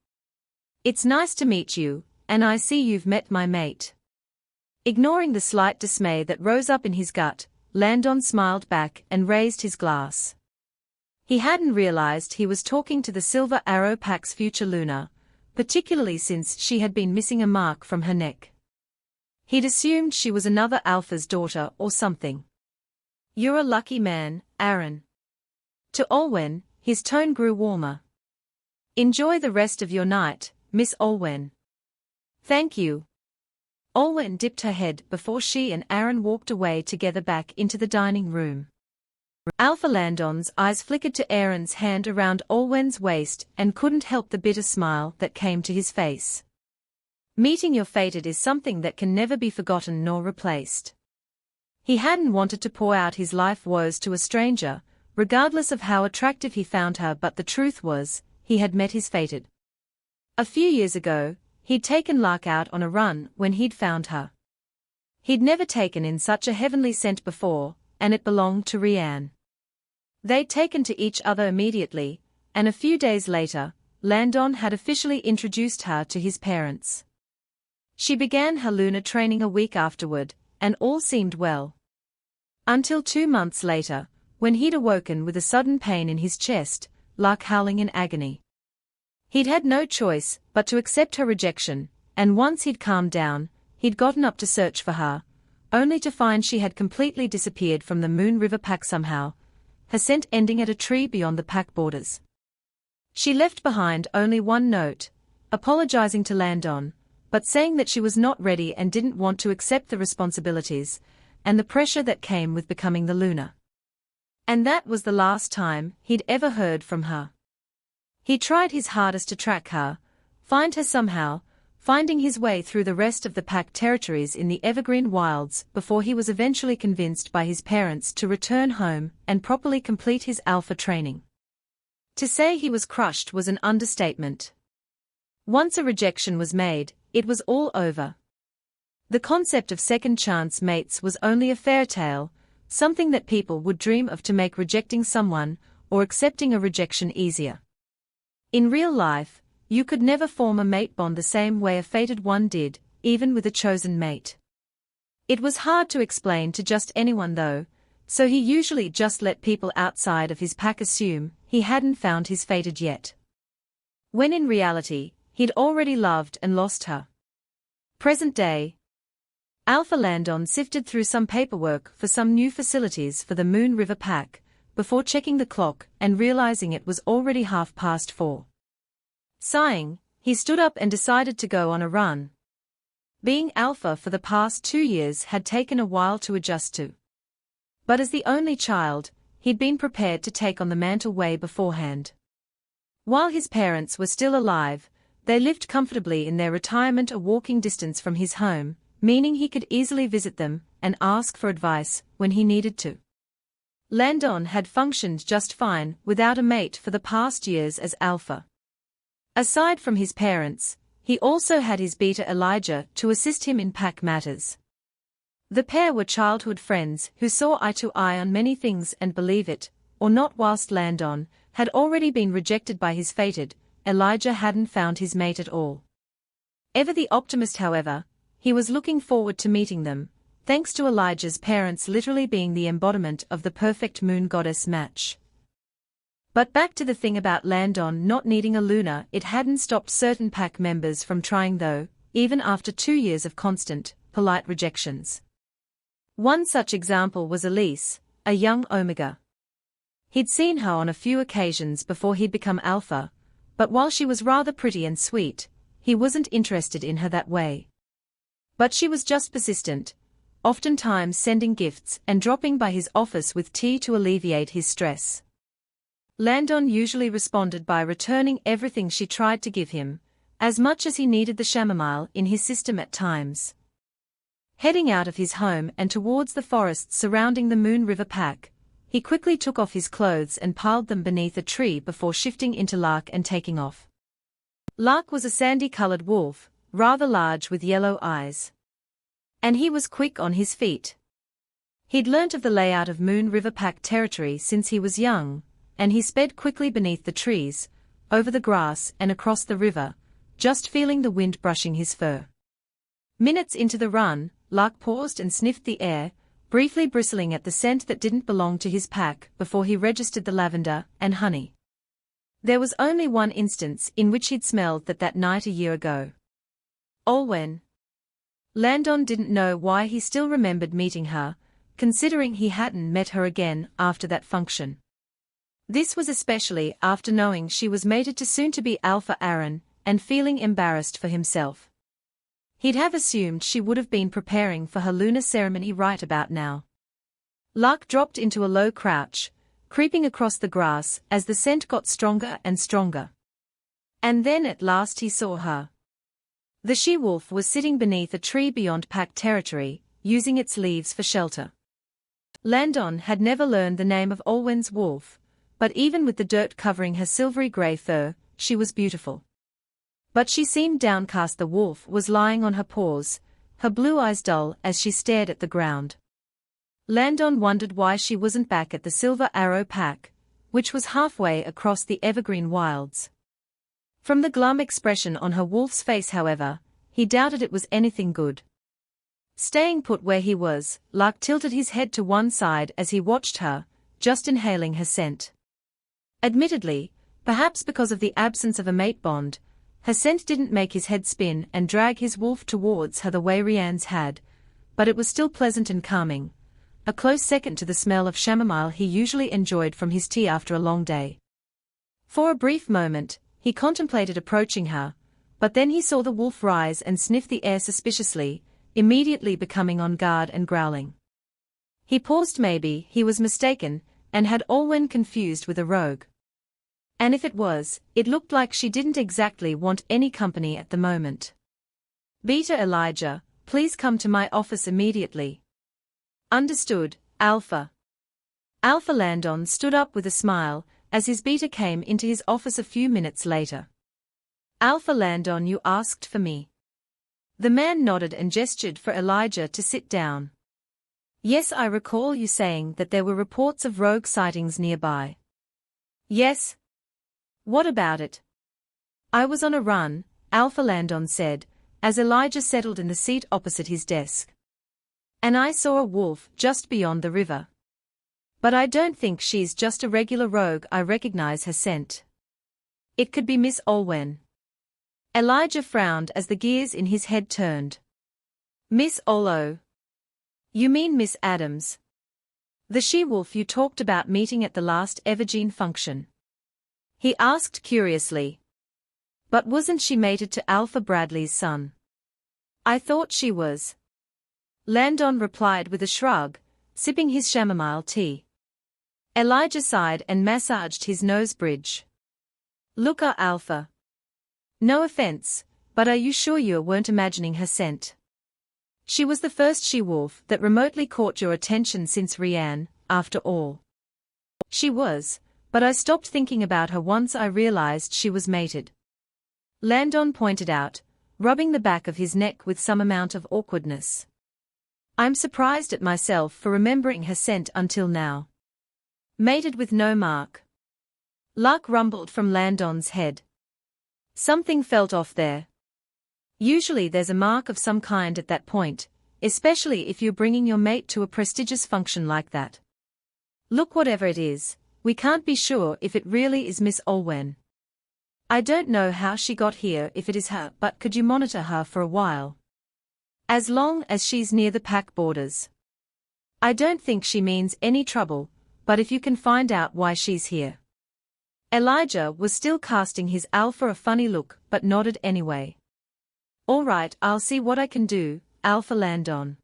It's nice to meet you, and I see you've met my mate." Ignoring the slight dismay that rose up in his gut, Landon smiled back and raised his glass. He hadn't realized he was talking to the Silver Arrow Pack's future Luna, particularly since she had been missing a mark from her neck. He'd assumed she was another alpha's daughter or something. "You're a lucky man, Aaron." To Olwen, his tone grew warmer. "Enjoy the rest of your night, Miss Olwen." "Thank you." Olwen dipped her head before she and Aaron walked away together back into the dining room. Alpha Landon's eyes flickered to Aaron's hand around Olwen's waist and couldn't help the bitter smile that came to his face. Meeting your fated is something that can never be forgotten nor replaced. He hadn't wanted to pour out his life woes to a stranger, regardless of how attractive he found her, but the truth was, he had met his fated. A few years ago, he'd taken Lark out on a run when he'd found her. He'd never taken in such a heavenly scent before, and it belonged to Rianne. They'd taken to each other immediately, and a few days later, Landon had officially introduced her to his parents. She began her lunar training a week afterward, and all seemed well. Until 2 months later, when he'd awoken with a sudden pain in his chest, Lark howling in agony. He'd had no choice but to accept her rejection, and once he'd calmed down, he'd gotten up to search for her, only to find she had completely disappeared from the Moon River pack somehow, her scent ending at a tree beyond the pack borders. She left behind only one note, apologizing to Landon, but saying that she was not ready and didn't want to accept the responsibilities and the pressure that came with becoming the Luna. And that was the last time he'd ever heard from her. He tried his hardest to track her, find her somehow, finding his way through the rest of the pack territories in the evergreen wilds before he was eventually convinced by his parents to return home and properly complete his alpha training. To say he was crushed was an understatement. Once a rejection was made, it was all over. The concept of second chance mates was only a fairy tale, something that people would dream of to make rejecting someone or accepting a rejection easier. In real life, you could never form a mate bond the same way a fated one did, even with a chosen mate. It was hard to explain to just anyone though, so he usually just let people outside of his pack assume he hadn't found his fated yet. When in reality, he'd already loved and lost her. Present day. Alpha Landon sifted through some paperwork for some new facilities for the Moon River pack, before checking the clock and realizing it was already 4:30. Sighing, he stood up and decided to go on a run. Being alpha for the past 2 years had taken a while to adjust to. But as the only child, he'd been prepared to take on the mantle way beforehand. While his parents were still alive, they lived comfortably in their retirement a walking distance from his home, meaning he could easily visit them and ask for advice when he needed to. Landon had functioned just fine without a mate for the past years as alpha. Aside from his parents, he also had his beta Elijah to assist him in pack matters. The pair were childhood friends who saw eye to eye on many things, and believe it or not, whilst Landon had already been rejected by his fated, Elijah hadn't found his mate at all. Ever the optimist, however, he was looking forward to meeting them, thanks to Elijah's parents literally being the embodiment of the perfect moon goddess match. But back to the thing about Landon not needing a Luna. It hadn't stopped certain pack members from trying though, even after 2 years of constant, polite rejections. One such example was Elise, a young Omega. He'd seen her on a few occasions before he'd become alpha, but while she was rather pretty and sweet, he wasn't interested in her that way. But she was just persistent, oftentimes sending gifts and dropping by his office with tea to alleviate his stress. Landon usually responded by returning everything she tried to give him, as much as he needed the chamomile in his system at times. Heading out of his home and towards the forests surrounding the Moon River pack, he quickly took off his clothes and piled them beneath a tree before shifting into Lark and taking off. Lark was a sandy-colored wolf, rather large with yellow eyes. And he was quick on his feet. He'd learnt of the layout of Moon River pack territory since he was young, and he sped quickly beneath the trees, over the grass and across the river, just feeling the wind brushing his fur. Minutes into the run, Lark paused and sniffed the air, briefly bristling at the scent that didn't belong to his pack before he registered the lavender and honey. There was only one instance in which he'd smelled that night a year ago. When Landon didn't know why he still remembered meeting her, considering he hadn't met her again after that function. This was especially after knowing she was mated to soon-to-be Alpha Aaron, and feeling embarrassed for himself. He'd have assumed she would have been preparing for her lunar ceremony right about now. Lark dropped into a low crouch, creeping across the grass as the scent got stronger and stronger. And then at last he saw her. The she-wolf was sitting beneath a tree beyond pack territory, using its leaves for shelter. Landon had never learned the name of Olwen's wolf, but even with the dirt covering her silvery grey fur, she was beautiful. But she seemed downcast. The wolf was lying on her paws, her blue eyes dull as she stared at the ground. Landon wondered why she wasn't back at the Silver Arrow pack, which was halfway across the evergreen wilds. From the glum expression on her wolf's face, however, he doubted it was anything good. Staying put where he was, Lark tilted his head to one side as he watched her, just inhaling her scent. Admittedly, perhaps because of the absence of a mate bond, her scent didn't make his head spin and drag his wolf towards her the way Rianne's had, but it was still pleasant and calming, a close second to the smell of chamomile he usually enjoyed from his tea after a long day. For a brief moment, he contemplated approaching her, but then he saw the wolf rise and sniff the air suspiciously, immediately becoming on guard and growling. He paused. Maybe he was mistaken, and had Olwen confused with a rogue. And if it was, it looked like she didn't exactly want any company at the moment. "Beta Elijah, please come to my office immediately." "Understood, Alpha." Alpha Landon stood up with a smile, as his beta came into his office a few minutes later. "Alpha Landon, you asked for me." The man nodded and gestured for Elijah to sit down. "Yes, I recall you saying that there were reports of rogue sightings nearby." "Yes." "What about it?" "I was on a run," Alpha Landon said, as Elijah settled in the seat opposite his desk. "And I saw a wolf just beyond the river. But I don't think she's just a regular rogue. I recognize her scent. It could be Miss Olwen." Elijah frowned as the gears in his head turned. "Miss Olo? You mean Miss Adams? The she-wolf you talked about meeting at the last Evergene function?" he asked curiously. "But wasn't she mated to Alpha Bradley's son?" "I thought she was," Landon replied with a shrug, sipping his chamomile tea. Elijah sighed and massaged his nose bridge. "Look, Alpha. No offense, but are you sure you weren't imagining her scent? She was the first she-wolf that remotely caught your attention since Rianne, after all." "She was, but I stopped thinking about her once I realized she was mated," Landon pointed out, rubbing the back of his neck with some amount of awkwardness. "I'm surprised at myself for remembering her scent until now." "Mated with no mark?" Lark rumbled from Landon's head. Something felt off there. Usually there's a mark of some kind at that point, especially if you're bringing your mate to a prestigious function like that. "Look, whatever it is, we can't be sure if it really is Miss Olwen. I don't know how she got here if it is her, but could you monitor her for a while? As long as she's near the pack borders. I don't think she means any trouble, but if you can find out why she's here." Elijah was still casting his Alpha a funny look but nodded anyway. "All right, I'll see what I can do, Alpha Landon."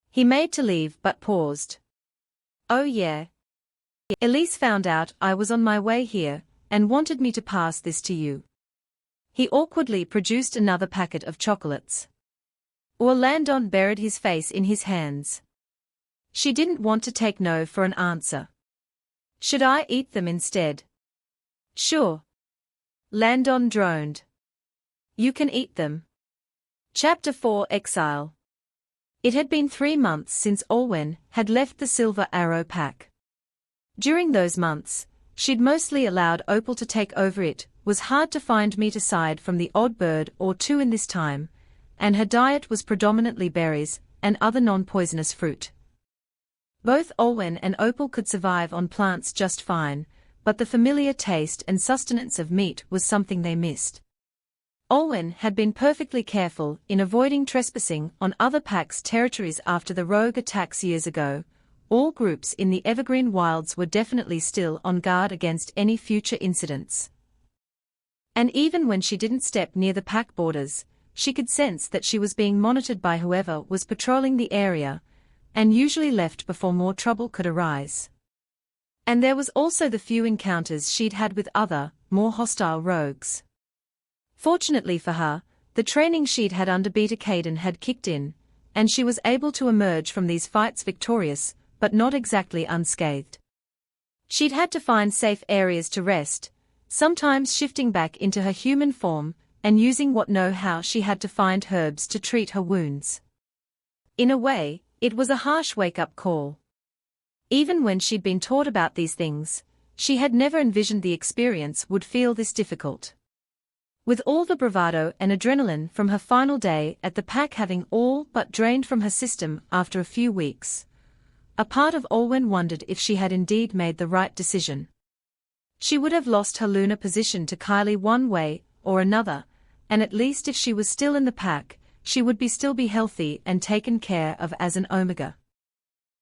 He made to leave but paused. "Oh yeah. Elise found out I was on my way here, and wanted me to pass this to you." He awkwardly produced another packet of chocolates. Landon buried his face in his hands. She didn't want to take no for an answer. "Should I eat them instead?" "Sure." Landon droned. "You can eat them." Chapter 4 Exile. It had been 3 months since Olwen had left the Silver Arrow pack. During those months, she'd mostly allowed Opal to take over. It was hard to find meat aside from the odd bird or two in this time, and her diet was predominantly berries and other non-poisonous fruit. Both Olwen and Opal could survive on plants just fine, but the familiar taste and sustenance of meat was something they missed. Olwen had been perfectly careful in avoiding trespassing on other packs' territories after the rogue attacks years ago. All groups in the Evergreen Wilds were definitely still on guard against any future incidents. And even when she didn't step near the pack borders, she could sense that she was being monitored by whoever was patrolling the area, and usually left before more trouble could arise. And there was also the few encounters she'd had with other, more hostile rogues. Fortunately for her, the training she'd had under Beta Caden had kicked in, and she was able to emerge from these fights victorious, but not exactly unscathed. She'd had to find safe areas to rest, sometimes shifting back into her human form, and using what know-how she had to find herbs to treat her wounds. In a way, it was a harsh wake-up call. Even when she'd been taught about these things, she had never envisioned the experience would feel this difficult. With all the bravado and adrenaline from her final day at the pack having all but drained from her system after a few weeks, a part of Olwen wondered if she had indeed made the right decision. She would have lost her lunar position to Kylie one way or another, and at least if she was still in the pack, she would still be healthy and taken care of as an omega.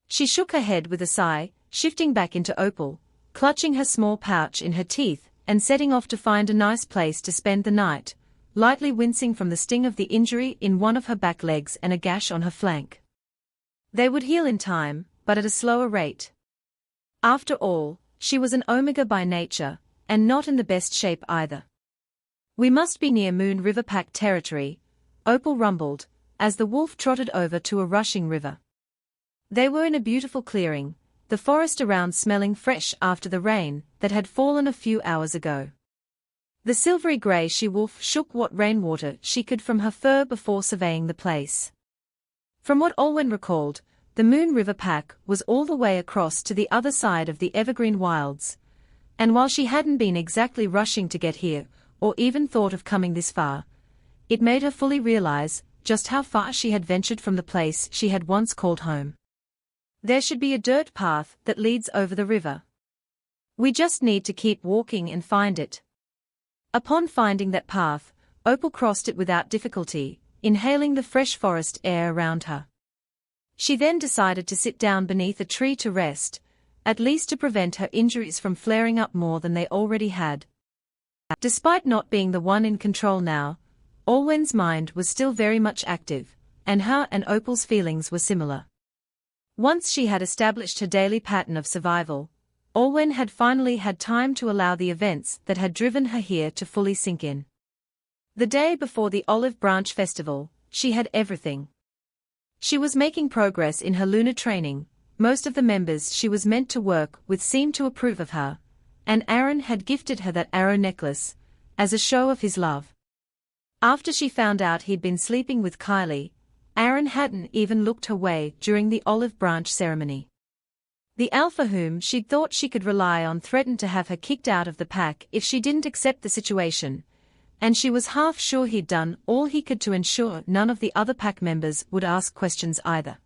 She shook her head with a sigh, shifting back into Opal, clutching her small pouch in her teeth and setting off to find a nice place to spend the night, lightly wincing from the sting of the injury in one of her back legs and a gash on her flank. They would heal in time, but at a slower rate. After all, she was an omega by nature, and not in the best shape either. "We must be near Moon River Pack territory," Opal rumbled, as the wolf trotted over to a rushing river. They were in a beautiful clearing, the forest around smelling fresh after the rain that had fallen a few hours ago. The silvery grey she-wolf shook what rainwater she could from her fur before surveying the place. From what Olwen recalled, the Moon River Pack was all the way across to the other side of the evergreen wilds, and while she hadn't been exactly rushing to get here, or even thought of coming this far, it made her fully realize just how far she had ventured from the place she had once called home. "There should be a dirt path that leads over the river. We just need to keep walking and find it." Upon finding that path, Opal crossed it without difficulty, inhaling the fresh forest air around her. She then decided to sit down beneath a tree to rest, at least to prevent her injuries from flaring up more than they already had. Despite not being the one in control now, Olwen's mind was still very much active, and her and Opal's feelings were similar. Once she had established her daily pattern of survival, Olwen had finally had time to allow the events that had driven her here to fully sink in. The day before the Olive Branch Festival, she had everything. She was making progress in her lunar training, most of the members she was meant to work with seemed to approve of her, and Aaron had gifted her that arrow necklace, as a show of his love. After she found out he'd been sleeping with Kylie, Aaron hadn't even looked her way during the olive branch ceremony. The alpha whom she'd thought she could rely on threatened to have her kicked out of the pack if she didn't accept the situation, and she was half sure he'd done all he could to ensure none of the other pack members would ask questions either.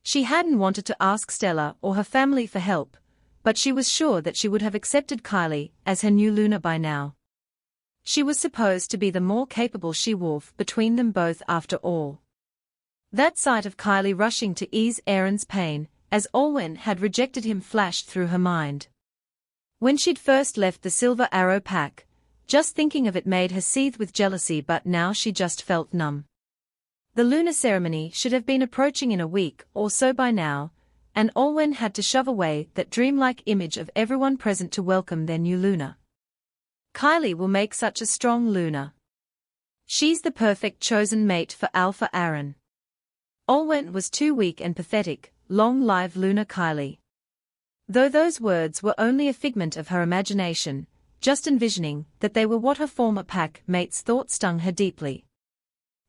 She hadn't wanted to ask Stella or her family for help, but she was sure that she would have accepted Kylie as her new Luna by now. She was supposed to be the more capable she-wolf between them both after all. That sight of Kylie rushing to ease Aaron's pain, as Olwen had rejected him, flashed through her mind. When she'd first left the Silver Arrow pack, just thinking of it made her seethe with jealousy, but now she just felt numb. The lunar ceremony should have been approaching in a week or so by now, and Olwen had to shove away that dreamlike image of everyone present to welcome their new Luna. Kylie will make such a strong Luna. She's the perfect chosen mate for Alpha Aaron. Olwen was too weak and pathetic. Long live Luna Kylie. Though those words were only a figment of her imagination, just envisioning that they were what her former pack mates thought stung her deeply.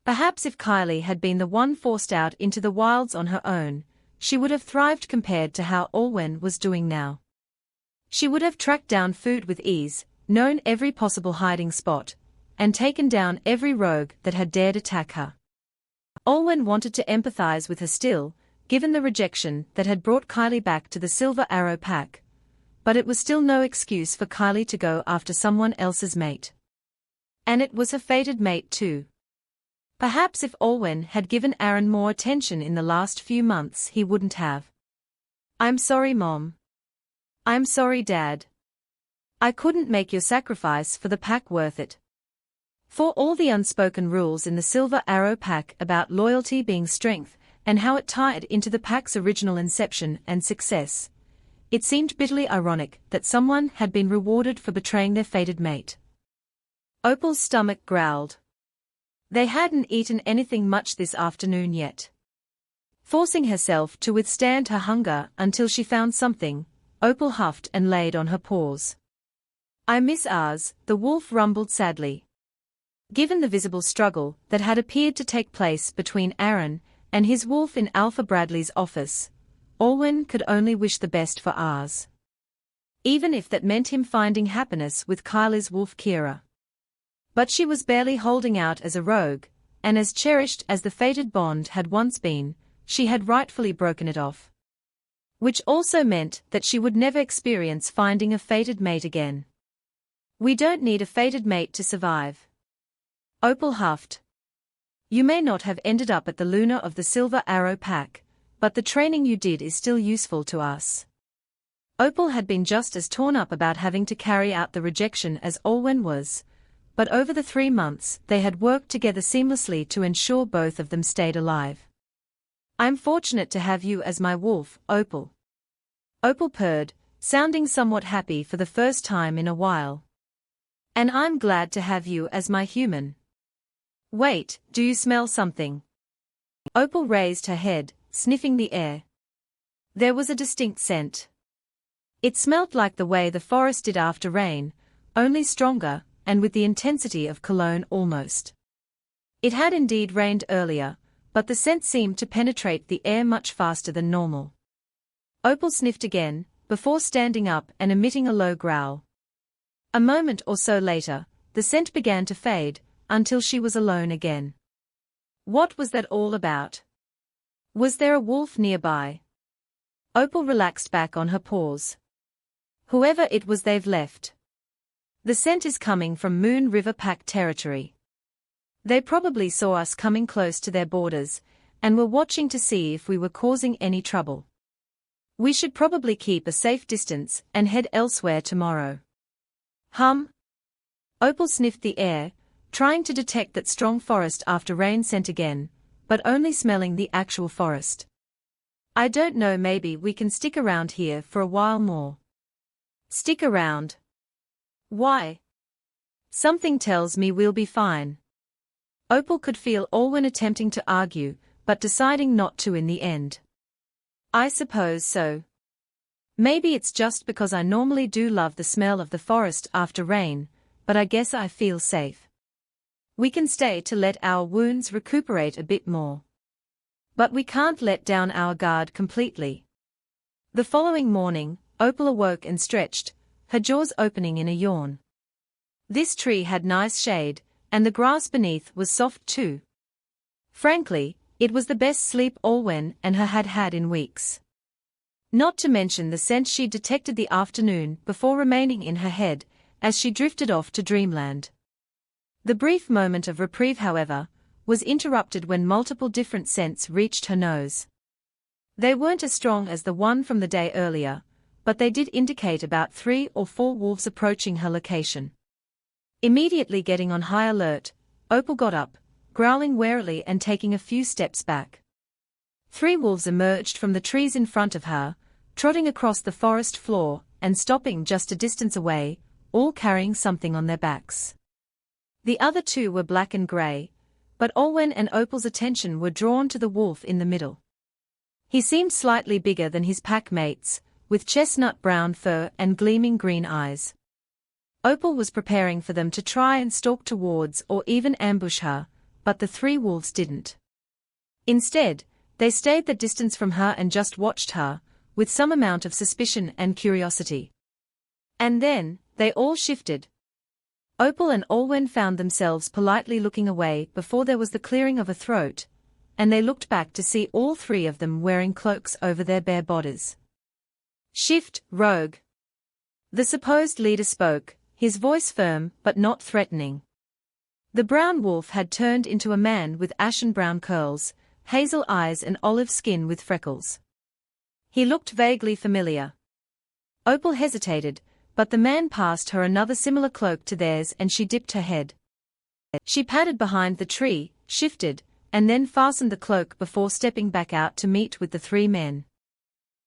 Perhaps if Kylie had been the one forced out into the wilds on her own, she would have thrived compared to how Olwen was doing now. She would have tracked down food with ease, known every possible hiding spot, and taken down every rogue that had dared attack her. Olwen wanted to empathize with her still, given the rejection that had brought Kylie back to the Silver Arrow pack, but it was still no excuse for Kylie to go after someone else's mate. And it was her fated mate too. Perhaps if Olwen had given Aaron more attention in the last few months he wouldn't have. "I'm sorry, Mom. I'm sorry, Dad. I couldn't make your sacrifice for the pack worth it." For all the unspoken rules in the Silver Arrow pack about loyalty being strength, and how it tied into the pack's original inception and success, it seemed bitterly ironic that someone had been rewarded for betraying their fated mate. Opal's stomach growled. They hadn't eaten anything much this afternoon yet. Forcing herself to withstand her hunger until she found something, Opal huffed and laid on her paws. "I miss ours," the wolf rumbled sadly. Given the visible struggle that had appeared to take place between Aaron and his wolf in Alpha Bradley's office, Olwen could only wish the best for ours. Even if that meant him finding happiness with Kylie's wolf Kira. But she was barely holding out as a rogue, and as cherished as the fated bond had once been, she had rightfully broken it off. Which also meant that she would never experience finding a fated mate again. "We don't need a fated mate to survive." Opal huffed. You may not have ended up at the Luna of the Silver Arrow Pack, but the training you did is still useful to us. Opal had been just as torn up about having to carry out the rejection as Olwen was, but over the 3 months they had worked together seamlessly to ensure both of them stayed alive. I'm fortunate to have you as my wolf, Opal. Opal purred, sounding somewhat happy for the first time in a while. And I'm glad to have you as my human. Wait, do you smell something? Opal raised her head, sniffing the air. There was a distinct scent. It smelt like the way the forest did after rain, only stronger, and with the intensity of cologne almost. It had indeed rained earlier, but the scent seemed to penetrate the air much faster than normal. Opal sniffed again, before standing up and emitting a low growl. A moment or so later, the scent began to fade, until she was alone again. What was that all about? Was there a wolf nearby? Opal relaxed back on her paws. Whoever it was, they've left. The scent is coming from Moon River Pack territory. They probably saw us coming close to their borders, and were watching to see if we were causing any trouble. We should probably keep a safe distance and head elsewhere tomorrow. Opal sniffed the air, trying to detect that strong forest after rain scent again, but only smelling the actual forest. I don't know, maybe we can stick around here for a while more. Stick around? Why? Something tells me we'll be fine. Opal could feel Olwen attempting to argue, but deciding not to in the end. I suppose so. Maybe it's just because I normally do love the smell of the forest after rain, but I guess I feel safe. We can stay to let our wounds recuperate a bit more. But we can't let down our guard completely. The following morning, Opal awoke and stretched, her jaws opening in a yawn. This tree had nice shade, and the grass beneath was soft too. Frankly, it was the best sleep Olwen and her had had in weeks. Not to mention the scent she'd detected the afternoon before remaining in her head, as she drifted off to dreamland. The brief moment of reprieve, however, was interrupted when multiple different scents reached her nose. They weren't as strong as the one from the day earlier, but they did indicate about 3 or 4 wolves approaching her location. Immediately getting on high alert, Opal got up, growling warily and taking a few steps back. 3 wolves emerged from the trees in front of her, trotting across the forest floor and stopping just a distance away, all carrying something on their backs. The other 2 were black and grey, but Olwen and Opal's attention were drawn to the wolf in the middle. He seemed slightly bigger than his pack mates, with chestnut brown fur and gleaming green eyes. Opal was preparing for them to try and stalk towards or even ambush her, but the 3 wolves didn't. Instead, they stayed the distance from her and just watched her, with some amount of suspicion and curiosity. And then, they all shifted. Opal and Olwen found themselves politely looking away before there was the clearing of a throat, and they looked back to see all 3 of them wearing cloaks over their bare bodies. Shift, rogue. The supposed leader spoke, his voice firm but not threatening. The brown wolf had turned into a man with ashen brown curls, hazel eyes and olive skin with freckles. He looked vaguely familiar. Opal hesitated, but the man passed her another similar cloak to theirs and she dipped her head. She padded behind the tree, shifted, and then fastened the cloak before stepping back out to meet with the 3 men.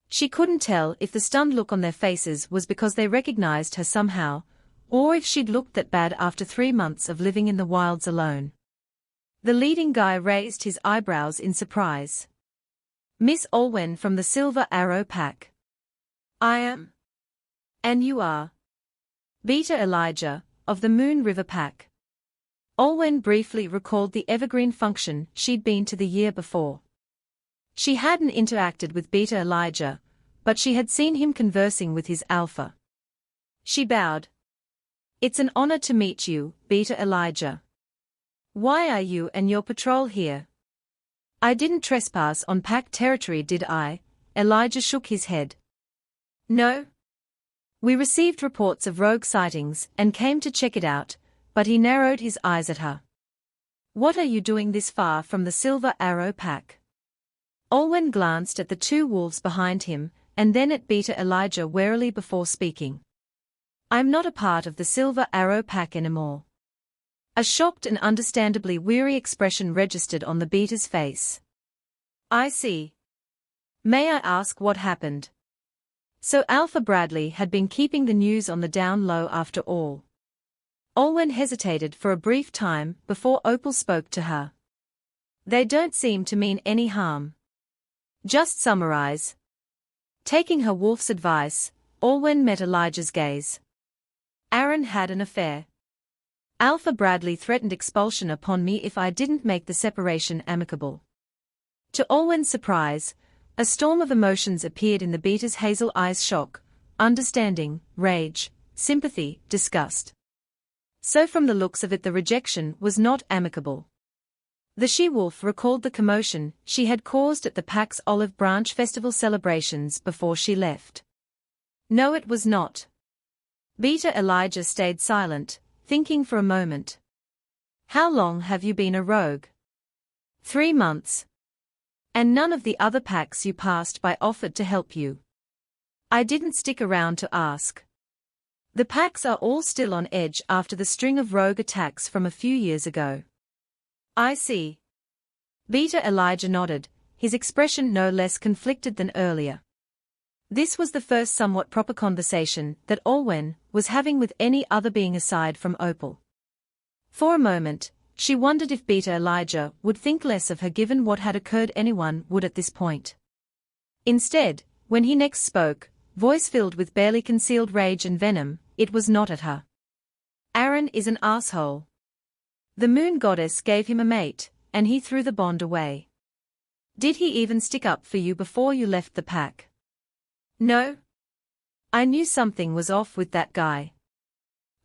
She couldn't tell if the stunned look on their faces was because they recognized her somehow, or if she'd looked that bad after 3 months of living in the wilds alone. The leading guy raised his eyebrows in surprise. Miss Olwen from the Silver Arrow Pack. I am. And you are? Beta Elijah, of the Moon River Pack. Olwen briefly recalled the evergreen function she'd been to the year before. She hadn't interacted with Beta Elijah, but she had seen him conversing with his alpha. She bowed. It's an honor to meet you, Beta Elijah. Why are you and your patrol here? I didn't trespass on pack territory, did I? Elijah shook his head. No. We received reports of rogue sightings and came to check it out, but he narrowed his eyes at her. What are you doing this far from the Silver Arrow pack? Olwen glanced at the two wolves behind him, and then at Beta Elijah warily before speaking. I'm not a part of the Silver Arrow pack anymore. A shocked and understandably weary expression registered on the Beta's face. I see. May I ask what happened? So Alpha Bradley had been keeping the news on the down low after all. Olwen hesitated for a brief time before Opal spoke to her. They don't seem to mean any harm. Just summarize. Taking her wolf's advice, Olwen met Elijah's gaze. Aaron had an affair. Alpha Bradley threatened expulsion upon me if I didn't make the separation amicable. To Olwen's surprise, a storm of emotions appeared in the Beta's hazel eyes: shock, understanding, rage, sympathy, disgust. So from the looks of it, the rejection was not amicable. The she-wolf recalled the commotion she had caused at the pack's Olive Branch Festival celebrations before she left. No, it was not. Beta Elijah stayed silent, thinking for a moment. How long have you been a rogue? 3 months. And none of the other packs you passed by offered to help you. I didn't stick around to ask. The packs are all still on edge after the string of rogue attacks from a few years ago. I see. Beta Elijah nodded, his expression no less conflicted than earlier. This was the first somewhat proper conversation that Olwen was having with any other being aside from Opal. For a moment, she wondered if Beta Elijah would think less of her given what had occurred. Anyone would at this point. Instead, when he next spoke, voice filled with barely concealed rage and venom, it was not at her. Aaron is an asshole. The moon goddess gave him a mate, and he threw the bond away. Did he even stick up for you before you left the pack? No. I knew something was off with that guy.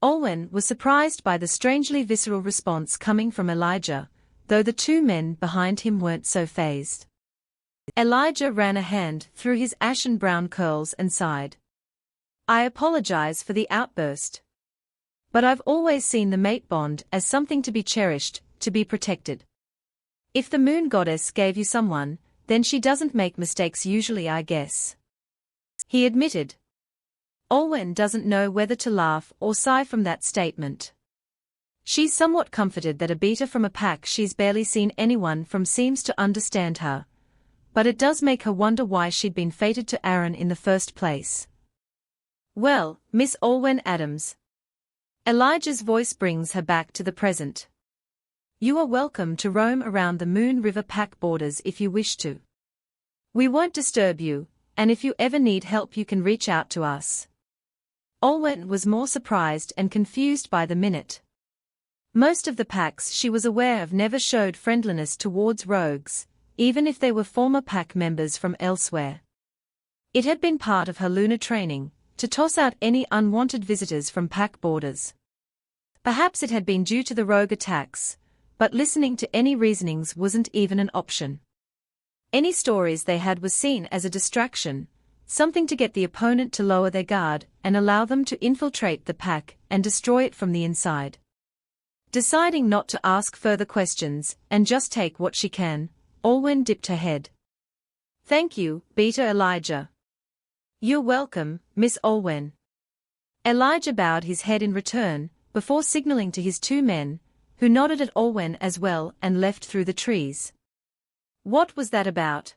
Olwen was surprised by the strangely visceral response coming from Elijah, though the two men behind him weren't so fazed. Elijah ran a hand through his ashen-brown curls and sighed. I apologize for the outburst. But I've always seen the mate bond as something to be cherished, to be protected. If the moon goddess gave you someone, then she doesn't make mistakes usually, I guess. He admitted. Olwen doesn't know whether to laugh or sigh from that statement. She's somewhat comforted that a beta from a pack she's barely seen anyone from seems to understand her. But it does make her wonder why she'd been fated to Aaron in the first place. Well, Miss Olwen Adams. Elijah's voice brings her back to the present. You are welcome to roam around the Moon River pack borders if you wish to. We won't disturb you, and if you ever need help you can reach out to us. Olwen was more surprised and confused by the minute. Most of the packs she was aware of never showed friendliness towards rogues, even if they were former pack members from elsewhere. It had been part of her lunar training to toss out any unwanted visitors from pack borders. Perhaps it had been due to the rogue attacks, but listening to any reasonings wasn't even an option. Any stories they had was seen as a distraction, something to get the opponent to lower their guard and allow them to infiltrate the pack and destroy it from the inside. Deciding not to ask further questions and just take what she can, Olwen dipped her head. Thank you, Beta Elijah. You're welcome, Miss Olwen. Elijah bowed his head in return, before signaling to his two men, who nodded at Olwen as well and left through the trees. What was that about?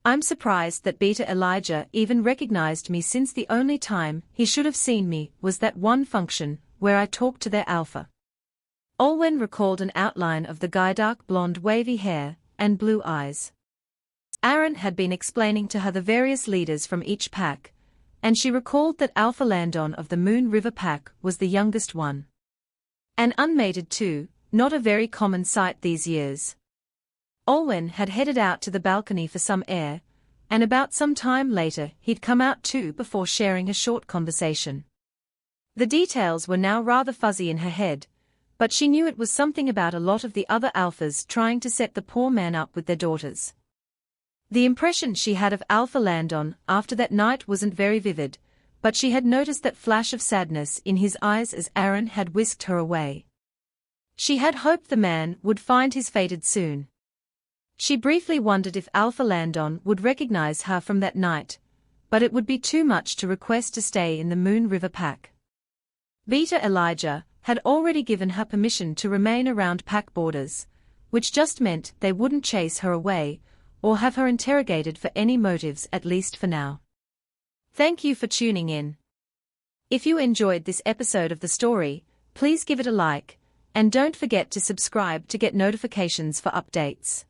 I'm surprised that Beta Elijah even recognized me, since the only time he should have seen me was that one function where I talked to their alpha. Olwen recalled an outline of the guy, dark blonde wavy hair and blue eyes. Aaron had been explaining to her the various leaders from each pack, and she recalled that Alpha Landon of the Moon River pack was the youngest one. And unmated too, not a very common sight these years. Olwen had headed out to the balcony for some air, and about some time later he'd come out too before sharing a short conversation. The details were now rather fuzzy in her head, but she knew it was something about a lot of the other alphas trying to set the poor man up with their daughters. The impression she had of Alpha Landon after that night wasn't very vivid, but she had noticed that flash of sadness in his eyes as Aaron had whisked her away. She had hoped the man would find his fated soon. She briefly wondered if Alpha Landon would recognize her from that night, but it would be too much to request to stay in the Moon River pack. Beta Elijah had already given her permission to remain around pack borders, which just meant they wouldn't chase her away or have her interrogated for any motives, at least for now. Thank you for tuning in. If you enjoyed this episode of the story, please give it a like, and don't forget to subscribe to get notifications for updates.